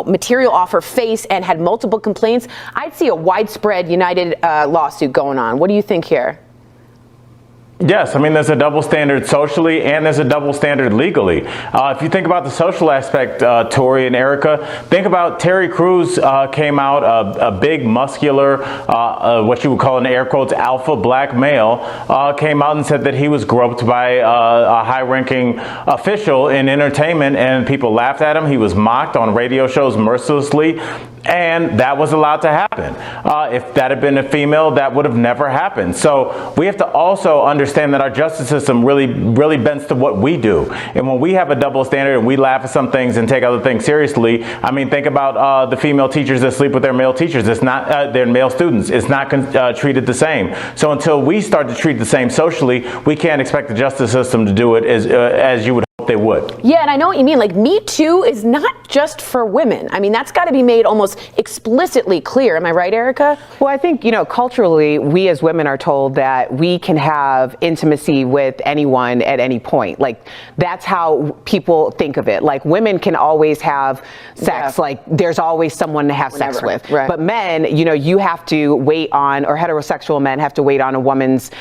material off her face and had multiple complaints, I'd see a widespread United lawsuit going on. What do you think here? Yes, I mean, there's a double standard socially and there's a double standard legally. If you think about the social aspect, Tori and Erica, think about Terry Crews came out, a big, muscular, what you would call in air quotes, alpha black male, came out and said that he was groped by a high-ranking official in entertainment, and people laughed at him. He was mocked on radio shows mercilessly, and that was allowed to happen. If that had been a female, that would have never happened. So we have to also understand that our justice system really bends to what we do. And when we have a double standard and we laugh at some things and take other things seriously, I mean, think about the female teachers that sleep with their male teachers. It's not their male students. It's not treated the same. So until we start to treat the same socially, we can't expect the justice system to do it as you would hope they would. Yeah, and I know what you mean. Like, Me Too is not just for women. I mean, that's got to be made almost explicitly clear. Am I right, Erica? Well, I think, culturally, we as women are told that we can have intimacy with anyone at any point. Like, that's how people think of it. Like, women can always have sex. Yeah. Like, there's always someone to have sex with. Right. But men, you have to wait on, or heterosexual men have to wait on a woman's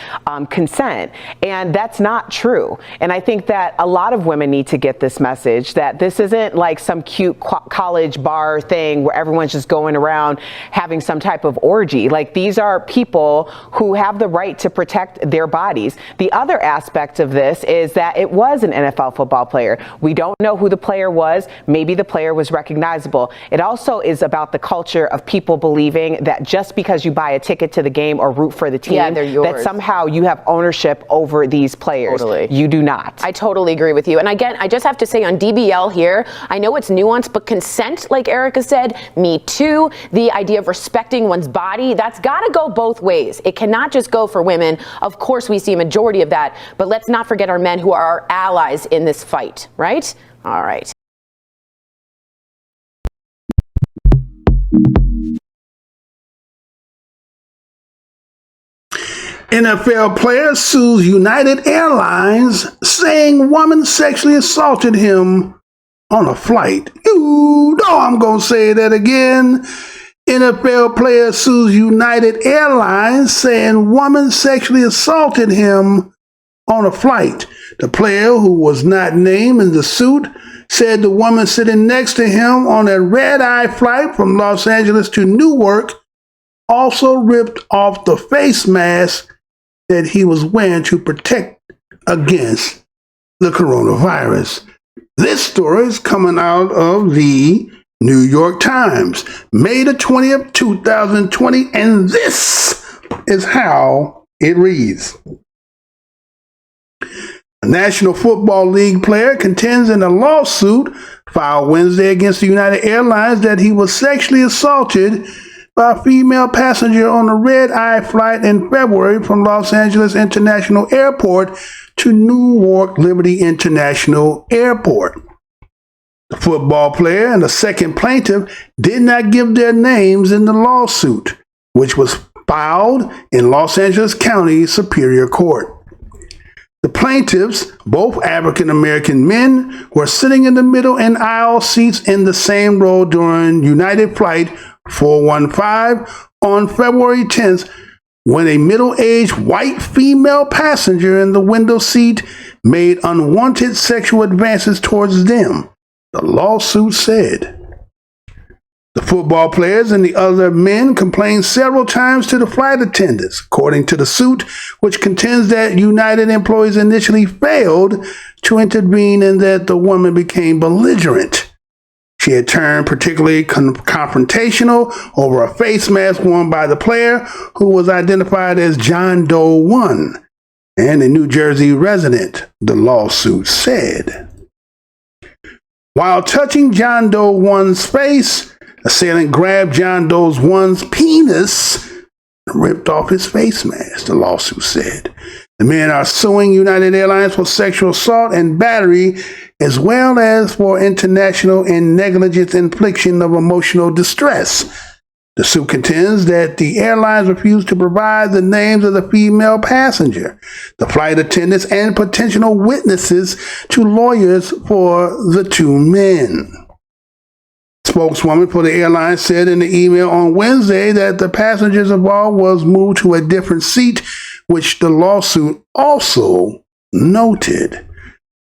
consent. And that's not true. And I think that a lot of women need to get this message that this isn't like some cute college bar thing where everyone's just going around having some type of orgy. Like, these are people who have the right to protect their bodies. The other aspect of this is that it was an NFL football player. We don't know who the player was. Maybe the player was recognizable. It also is about the culture of people believing that just because you buy a ticket to the game or root for the team, that somehow you have ownership over these players. Totally. You do not. I totally agree with you. And again, I just have to say on DBL here, I know it's nuanced, but consent, like Erica said, Me Too, the idea of respecting one's body, that's got to go both ways. It cannot just go for women. Of course, we see a majority of that, but let's not forget our men who are our allies in this fight, right? All right. NFL player sues United Airlines, saying woman sexually assaulted him on a flight. You know I'm going to say that again. NFL player sues United Airlines, saying woman sexually assaulted him on a flight. The player, who was not named in the suit, said the woman sitting next to him on a red-eye flight from Los Angeles to Newark also ripped off the face mask that he was wearing to protect against the coronavirus. This story is coming out of the New York Times, May the 20th, 2020, and this is how it reads. A National Football League player contends in a lawsuit filed Wednesday against the United Airlines that he was sexually assaulted by a female passenger on a red-eye flight in February from Los Angeles International Airport to Newark Liberty International Airport. The football player and the second plaintiff did not give their names in the lawsuit, which was filed in Los Angeles County Superior Court. The plaintiffs, both African-American men, were sitting in the middle and aisle seats in the same row during United Flight 415 on February 10th, when a middle-aged white female passenger in the window seat made unwanted sexual advances towards them, the lawsuit said. The football players and the other men complained several times to the flight attendants, according to the suit, which contends that United employees initially failed to intervene and that the woman became belligerent. She had turned particularly confrontational over a face mask worn by the player, who was identified as John Doe 1. and a New Jersey resident, the lawsuit said. While touching John Doe 1's face, assailant grabbed John Doe 1's penis and ripped off his face mask, the lawsuit said. The men are suing United Airlines for sexual assault and battery, as well as for international and negligent infliction of emotional distress. The suit contends that the airlines refused to provide the names of the female passenger, the flight attendants, and potential witnesses to lawyers for the two men. Spokeswoman for the airline said in the email on Wednesday that the passengers involved was moved to a different seat, which the lawsuit also noted.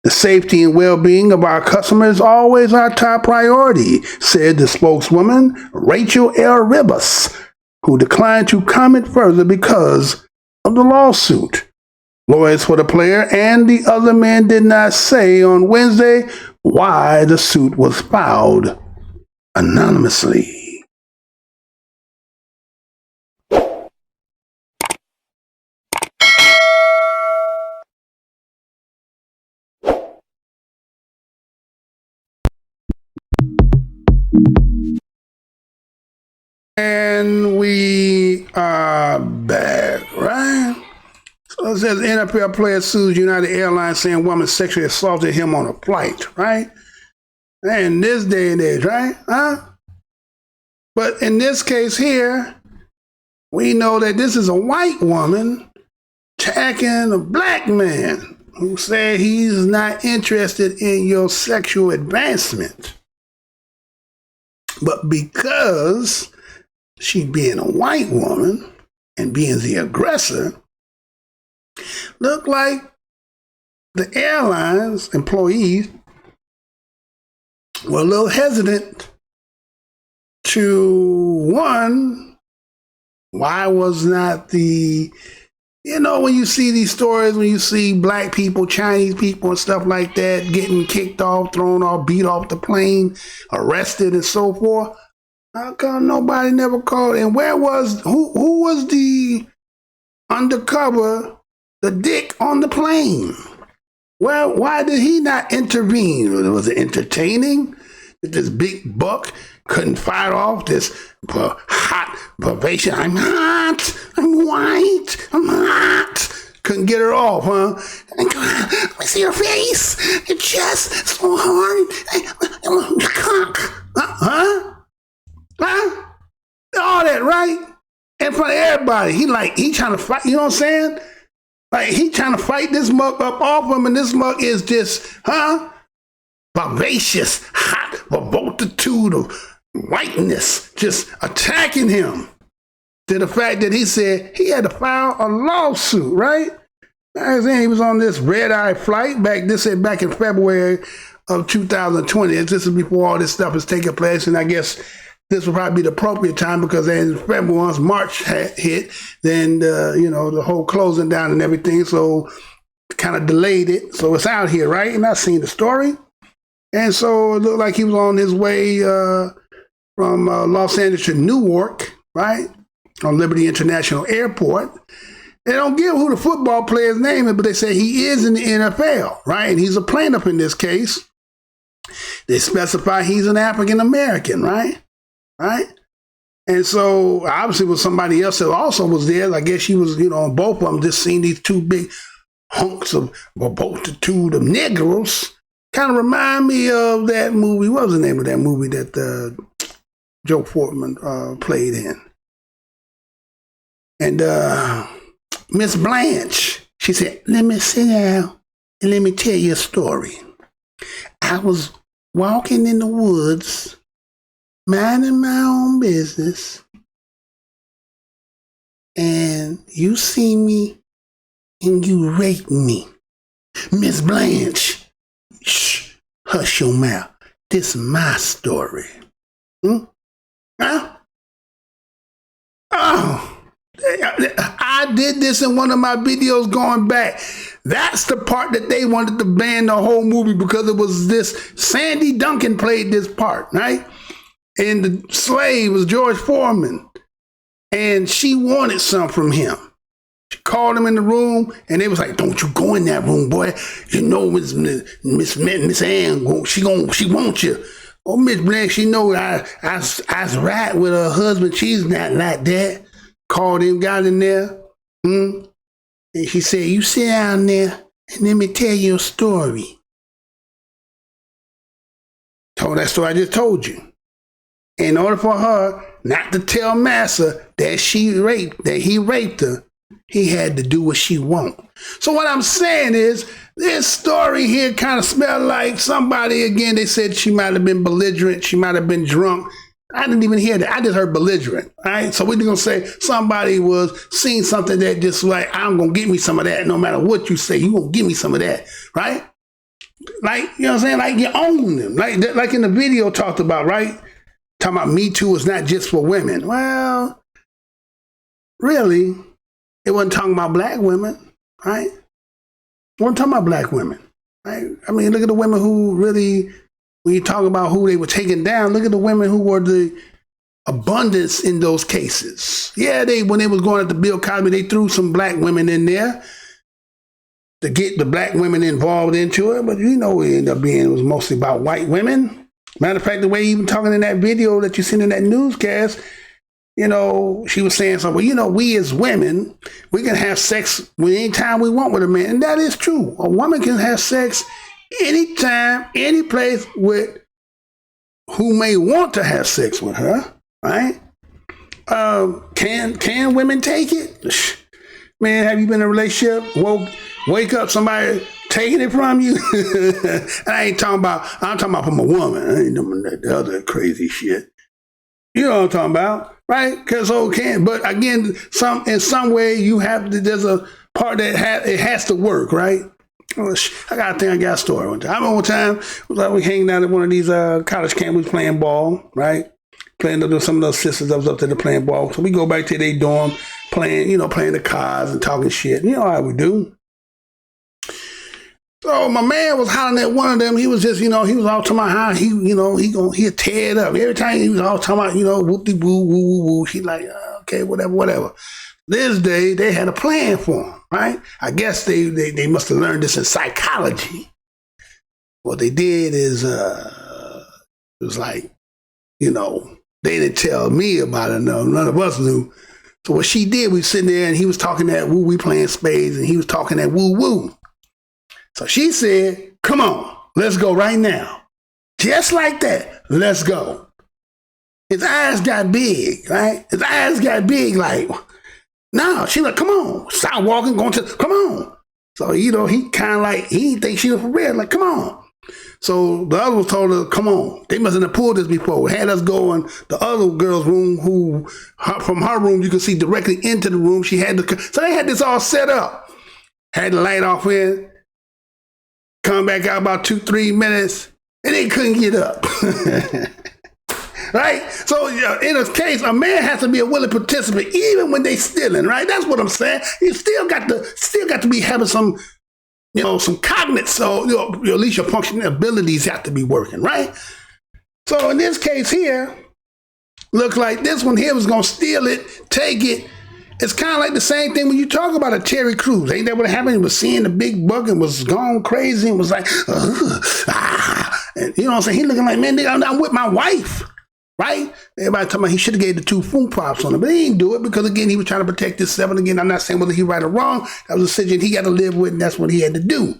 The safety and well-being of our customers is always our top priority, said the spokeswoman, Rachel L. Ribas, who declined to comment further because of the lawsuit. Lawyers for the player and the other men did not say on Wednesday why the suit was filed anonymously. And we are back, right? So it says NFL player sues United Airlines saying woman sexually assaulted him on a flight, right? And this day and age, right? But in this case here, we know that this is a white woman attacking a black man who said he's not interested in your sexual advancement. But because she being a white woman and being the aggressor, looked like the airlines employees were a little hesitant to, one, why was not the, when you see these stories, when you see black people, Chinese people and stuff like that getting kicked off, thrown off, beat off the plane, arrested and so forth, how come nobody never called? And who was the undercover, the dick on the plane? Well, why did he not intervene? Was it entertaining that this big buck couldn't fight off this hot, vivacious, I'm hot, I'm white, I'm hot. Couldn't get her off, huh? Let me see your face, your chest, so hard, your cock. All that, right? In front of everybody. He trying to fight, you know what I'm saying? Like, he trying to fight this mug up off him, and this mug is just, vivacious, hot, a multitude of whiteness just attacking him. To the fact that he said he had to file a lawsuit, right? He was on this red-eye flight back in February of 2020. This is before all this stuff is taking place, and I guess this would probably be the appropriate time because in February, once March hit, then, the whole closing down and everything, so kind of delayed it. So it's out here, right? And I've seen the story. And so it looked like he was on his way from Los Angeles to Newark, right? On Liberty International Airport. They don't give who the football player's name is, but they say he is in the NFL, right? And he's a plaintiff in this case. They specify he's an African American, right? Right? And so obviously was somebody else that also was there. I guess she was, on both of them, just seeing these two big hunks of a multitude of Negroes. Kind of remind me of that movie. What was the name of that movie that Joe Fortman played in? And Miss Blanche, she said, let me sit down and let me tell you a story. I was walking in the woods, minding my own business, and you see me and you rape me. Miss Blanche, shh, hush your mouth. This is my story. Huh? Oh, I did this in one of my videos going back. That's the part that they wanted to ban the whole movie because it was this, Sandy Duncan played this part, right? And the slave was George Foreman. And she wanted some from him. She called him in the room, and they was like, "Don't you go in that room, boy. You know Miss Ann, she wants you." Oh, Miss Blank, she know I right with her husband. She's not like that. Called him, got in there, and she said, "You sit down there and let me tell you a story." Told that story I just told you. In order for her not to tell Massa that he raped her, he had to do what she want. So what I'm saying is, this story here kind of smelled like somebody, again, they said she might have been belligerent, she might have been drunk. I didn't even hear that. I just heard belligerent, all right? So we're going to say somebody was seeing something that just like, I'm going to give me some of that. No matter what you say, you're going to give me some of that, right? Like, you know what I'm saying? Like, you own them. Like in the video talked about, right? Talking about Me Too is not just for women. Well, really, it wasn't talking about black women, right? It wasn't talking about black women, right? I mean, look at the women who really, when you talk about who they were taking down, look at the women who were the abundance in those cases. Yeah, when they was going at the Bill Cosby, they threw some black women in there to get the black women involved into it, but you know, it ended up being, it was mostly about white women. Matter of fact, the way even talking in that video that you seen in that newscast, you know, she was saying something, well, you know, we as women, we can have sex anytime we want with a man. And that is true. A woman can have sex anytime, any place with who may want to have sex with her, right? Can women take it? Man, have you been in a relationship? Wake up, somebody taking it from you? I'm talking about from a woman. I ain't doing the other crazy shit. You know what I'm talking about, right? But again, in some way you have to, there's a part that it has to work, right? I got a story one time. I remember one time, it was like we hanging out at one of these college camps, we was playing ball, right? Playing with some of those sisters that was up there playing ball. So we go back to their dorm, playing the cards and talking shit. You know how we do. So my man was hollering at one of them. He was just, he was all talking about how he'd tear it up. Every time he was all talking about, whoop-de-woo, woo-woo-woo. He like, okay, whatever. This day, they had a plan for him, right? I guess they must have learned this in psychology. What they did is, it was like, they didn't tell me about it. No, none of us knew. So what she did, we was sitting there and he was talking that woo, we playing spades, and he was talking that woo-woo. So she said, come on, let's go right now. Just like that, let's go. His eyes got big, right? His eyes got big like, no, she like, come on, stop walking, come on. So, he kind of like, he didn't think she was for real, like, come on. So the other one told her, come on. They mustn't have pulled this before. Had us go in the other girl's room from her room, you could see directly into the room. So they had this all set up. Had the light off in. Come back out about 2-3 minutes, and they couldn't get up. Right? So in a case, a man has to be a willing participant, even when they stealing, right? That's what I'm saying. You still got to be having some, some cognitive, so at least your functioning abilities have to be working, right? So in this case here, looks like this one here was gonna steal it, take it. It's kind of like the same thing when you talk about a Terry Crews. Ain't that what happened? He was seeing the big buck and was gone crazy and was like, and you know what I'm saying? He looking like, man, nigga, I'm with my wife, right? Everybody talking about he should have gave the 2 phone props on him, but he didn't do it because, again, he was trying to protect himself. And again, I'm not saying whether he right or wrong. That was a decision he got to live with, and that's what he had to do.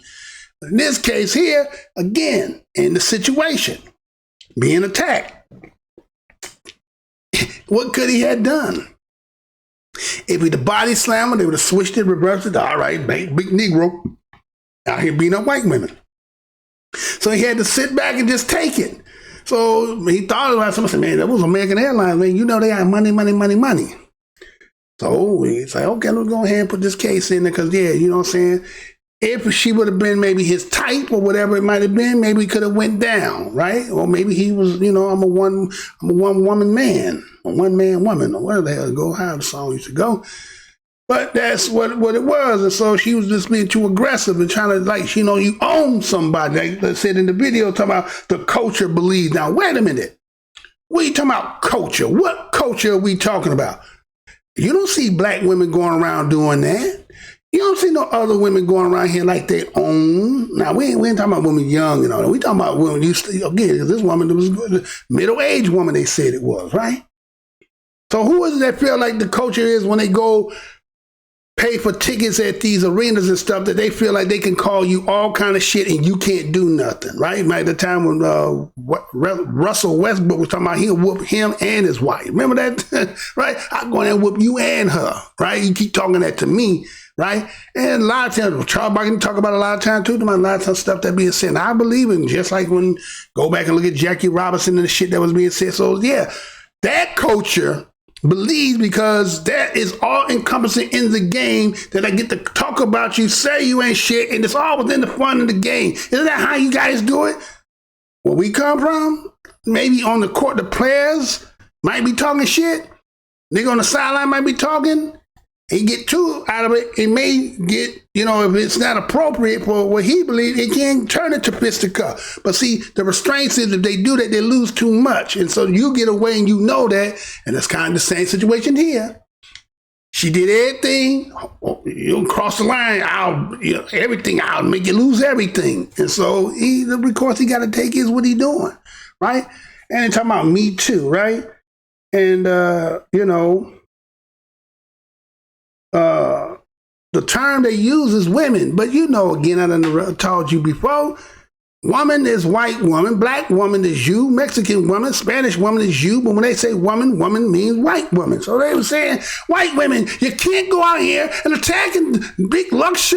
But in this case here, again, in the situation, being attacked, what could he have done? If he'd have body slammed, they would have switched it, reversed it. All right, big Negro out here beating up white women. So he had to sit back and just take it. So he thought about something. Said, man, that was American Airlines. Man, they got money. So he's like, okay, let's go ahead and put this case in there because, yeah, you know what I'm saying? If she would have been maybe his type or whatever it might have been, maybe he could have went down, right? Or maybe he was, I'm a one woman man, a one man woman, or whatever the hell go, how the song used to go. But that's what it was. And so she was just being too aggressive and trying to, like, you own somebody. Like I said in the video, talking about the culture believes. Now, wait a minute. What are you talking about culture? What culture are we talking about? You don't see black women going around doing that. You don't see no other women going around here like they own. Now, we ain't talking about women young and all that. We talking about women used to, again, this woman was a middle-aged woman, they said it was, right? So who is it that feel like the culture is when they go pay for tickets at these arenas and stuff, that they feel like they can call you all kind of shit and you can't do nothing, right? Like the time when Russell Westbrook was talking about he'll whoop him and his wife. Remember that? Right? I'm going to whoop you and her, right? You keep talking that to me, right? And a lot of times, Charles Barkley talk about a lot of times too, a lot of stuff that being said. And I believe in, just like when, go back and look at Jackie Robinson and the shit that was being said. So yeah, that culture believes, because that is all encompassing in the game, that I get to talk about you, say you ain't shit, and it's all within the fun of the game. Isn't that how you guys do it? Where we come from, maybe on the court, the players might be talking shit. Nigga on the sideline might be talking. He get two out of it. It may get, if it's not appropriate for what he believes, it can turn into fisticuff. But see, the restraints is if they do that, they lose too much. And so you get away and you know that. And it's kind of the same situation here. She did everything. You'll cross the line. Everything. I'll make you lose everything. And so the recourse he got to take is what he doing, right? And they're talking about Me Too, right? And, the term they use is women, but again, I done told you before, woman is white woman, black woman is you, Mexican woman, Spanish woman is you, but when they say woman, woman means white woman. So they were saying, white women, you can't go out here and attacking big, lavish,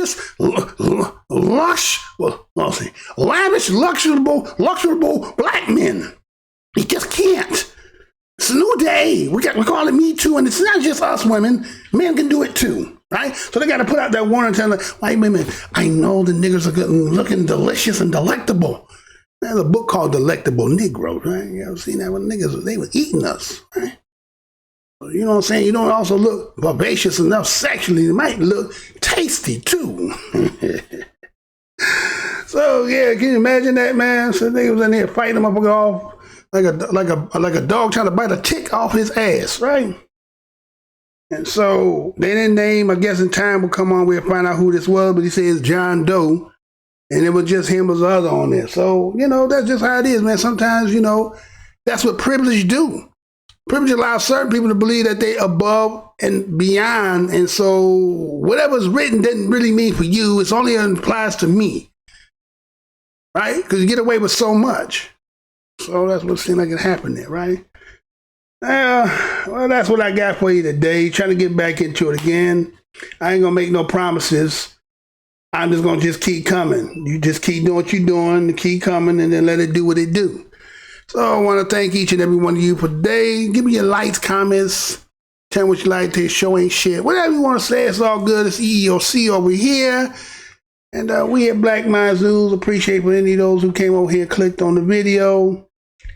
luxuriable black men. You just can't. It's a new day. We call it Me Too, and it's not just us women. Men can do it too, right? So they got to put out that warning telling white women, I know the niggas are looking delicious and delectable. There's a book called Delectable Negroes, right? You ever seen that when niggas, they were eating us, right? You know what I'm saying? You don't also look vivacious enough sexually. It might look tasty too. So yeah, can you imagine that, man? So they was in there fighting them up off. Like a dog trying to bite a tick off his ass, right? And so they didn't name, I guess in time will come on, we'll find out who this was, but he says John Doe, and it was just him as the other on there. So, that's just how it is, man. Sometimes, that's what privilege do. Privilege allows certain people to believe that they above and beyond, and so whatever's written doesn't really mean for you. It's only applies to me, right? Because you get away with so much. So that's what seemed like it happened there, right? Well, that's what I got for you today. Trying to get back into it again. I ain't gonna make no promises. I'm just gonna keep coming. You just keep doing what you're doing, keep coming, and then let it do what it do. So I want to thank each and every one of you for today. Give me your likes, comments. Tell me what you like to show ain't shit. Whatever you want to say, it's all good. It's EEOC over here. And we at Black Minds News appreciate for any of those who came over here and clicked on the video.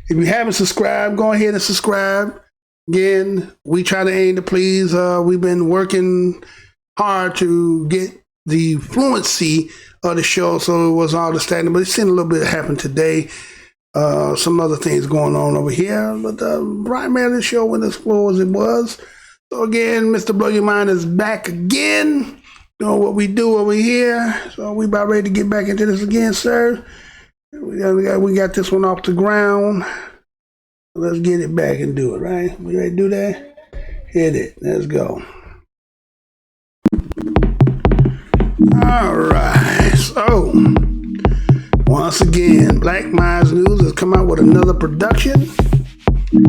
If you haven't subscribed, go ahead and subscribe. Again, we try to aim to please. We've been working hard to get the fluency of the show, so it was all the standard. But it's seen a little bit happen today. Some other things going on over here. But primarily the show went as slow as it was. So again, Mr. Blow Your Mind is back again. Doing what we do over here. So we about ready to get back into this again, sir. We got this one off the ground. Let's get it back and do it, right? We ready to do that? Hit it. Let's go. All right. So, once again, Black Minds News has come out with another production.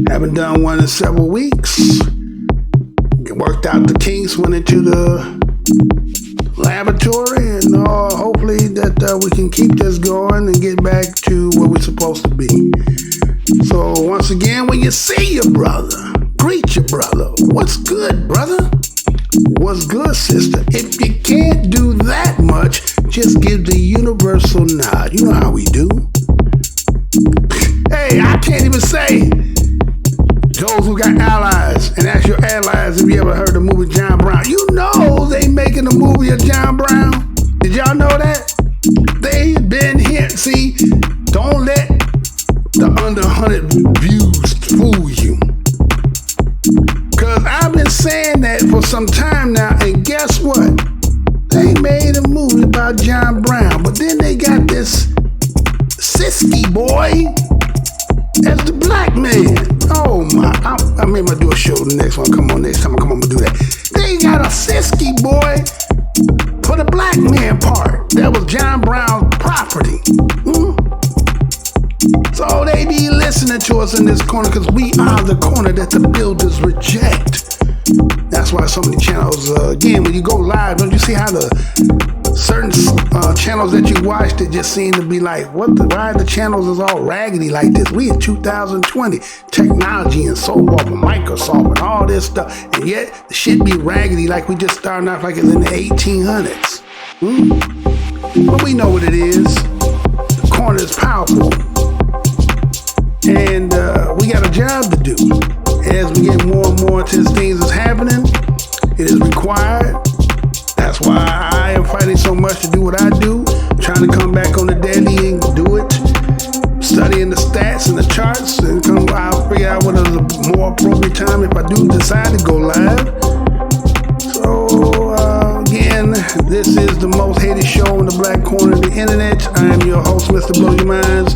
Haven't done one in several weeks. Worked out the kinks, went into the laboratory, and hopefully that we can keep this going and get back to where we're supposed to be. So once again, when you see your brother, greet your brother. What's good, brother? What's good, sister? If you can't do that much, just give the universal nod. You know how we do. Hey, I can't even say those who got allies, and ask your allies if you ever heard the movie John Brown. You know they making a movie of John Brown. Did y'all know that? They've been here. See, don't let the under 100 views fool you. Because I've been saying that some time now, and guess what? They made a movie about John Brown, but then they got this Siski boy as the black man. Oh my, I may do a show the next one. Come on, next time I come on, I'm gonna do that. They got a Siski boy for the black man part. That was John Brown's property. So they be listening to us in this corner because we are the corner that the builders reject. That's why so many channels, again, when you go live, don't you see how the certain channels that you watch that just seem to be like, why the channels is all raggedy like this? We in 2020, technology and soap opera, Microsoft and all this stuff, and yet the shit be raggedy like we just starting off like it's in the 1800s. But we know what it is. The corner is powerful. And we got a job to do. As we get more and more into these things that's happening, it is required. That's why I am fighting so much to do what I do, trying to come back on the daily and do it, studying the stats and the charts, and I'll figure out what is a more appropriate time if I do decide to go live. So again, this is the most hated show on the black corner of the internet. I am your host, Mr. Blow Your Minds.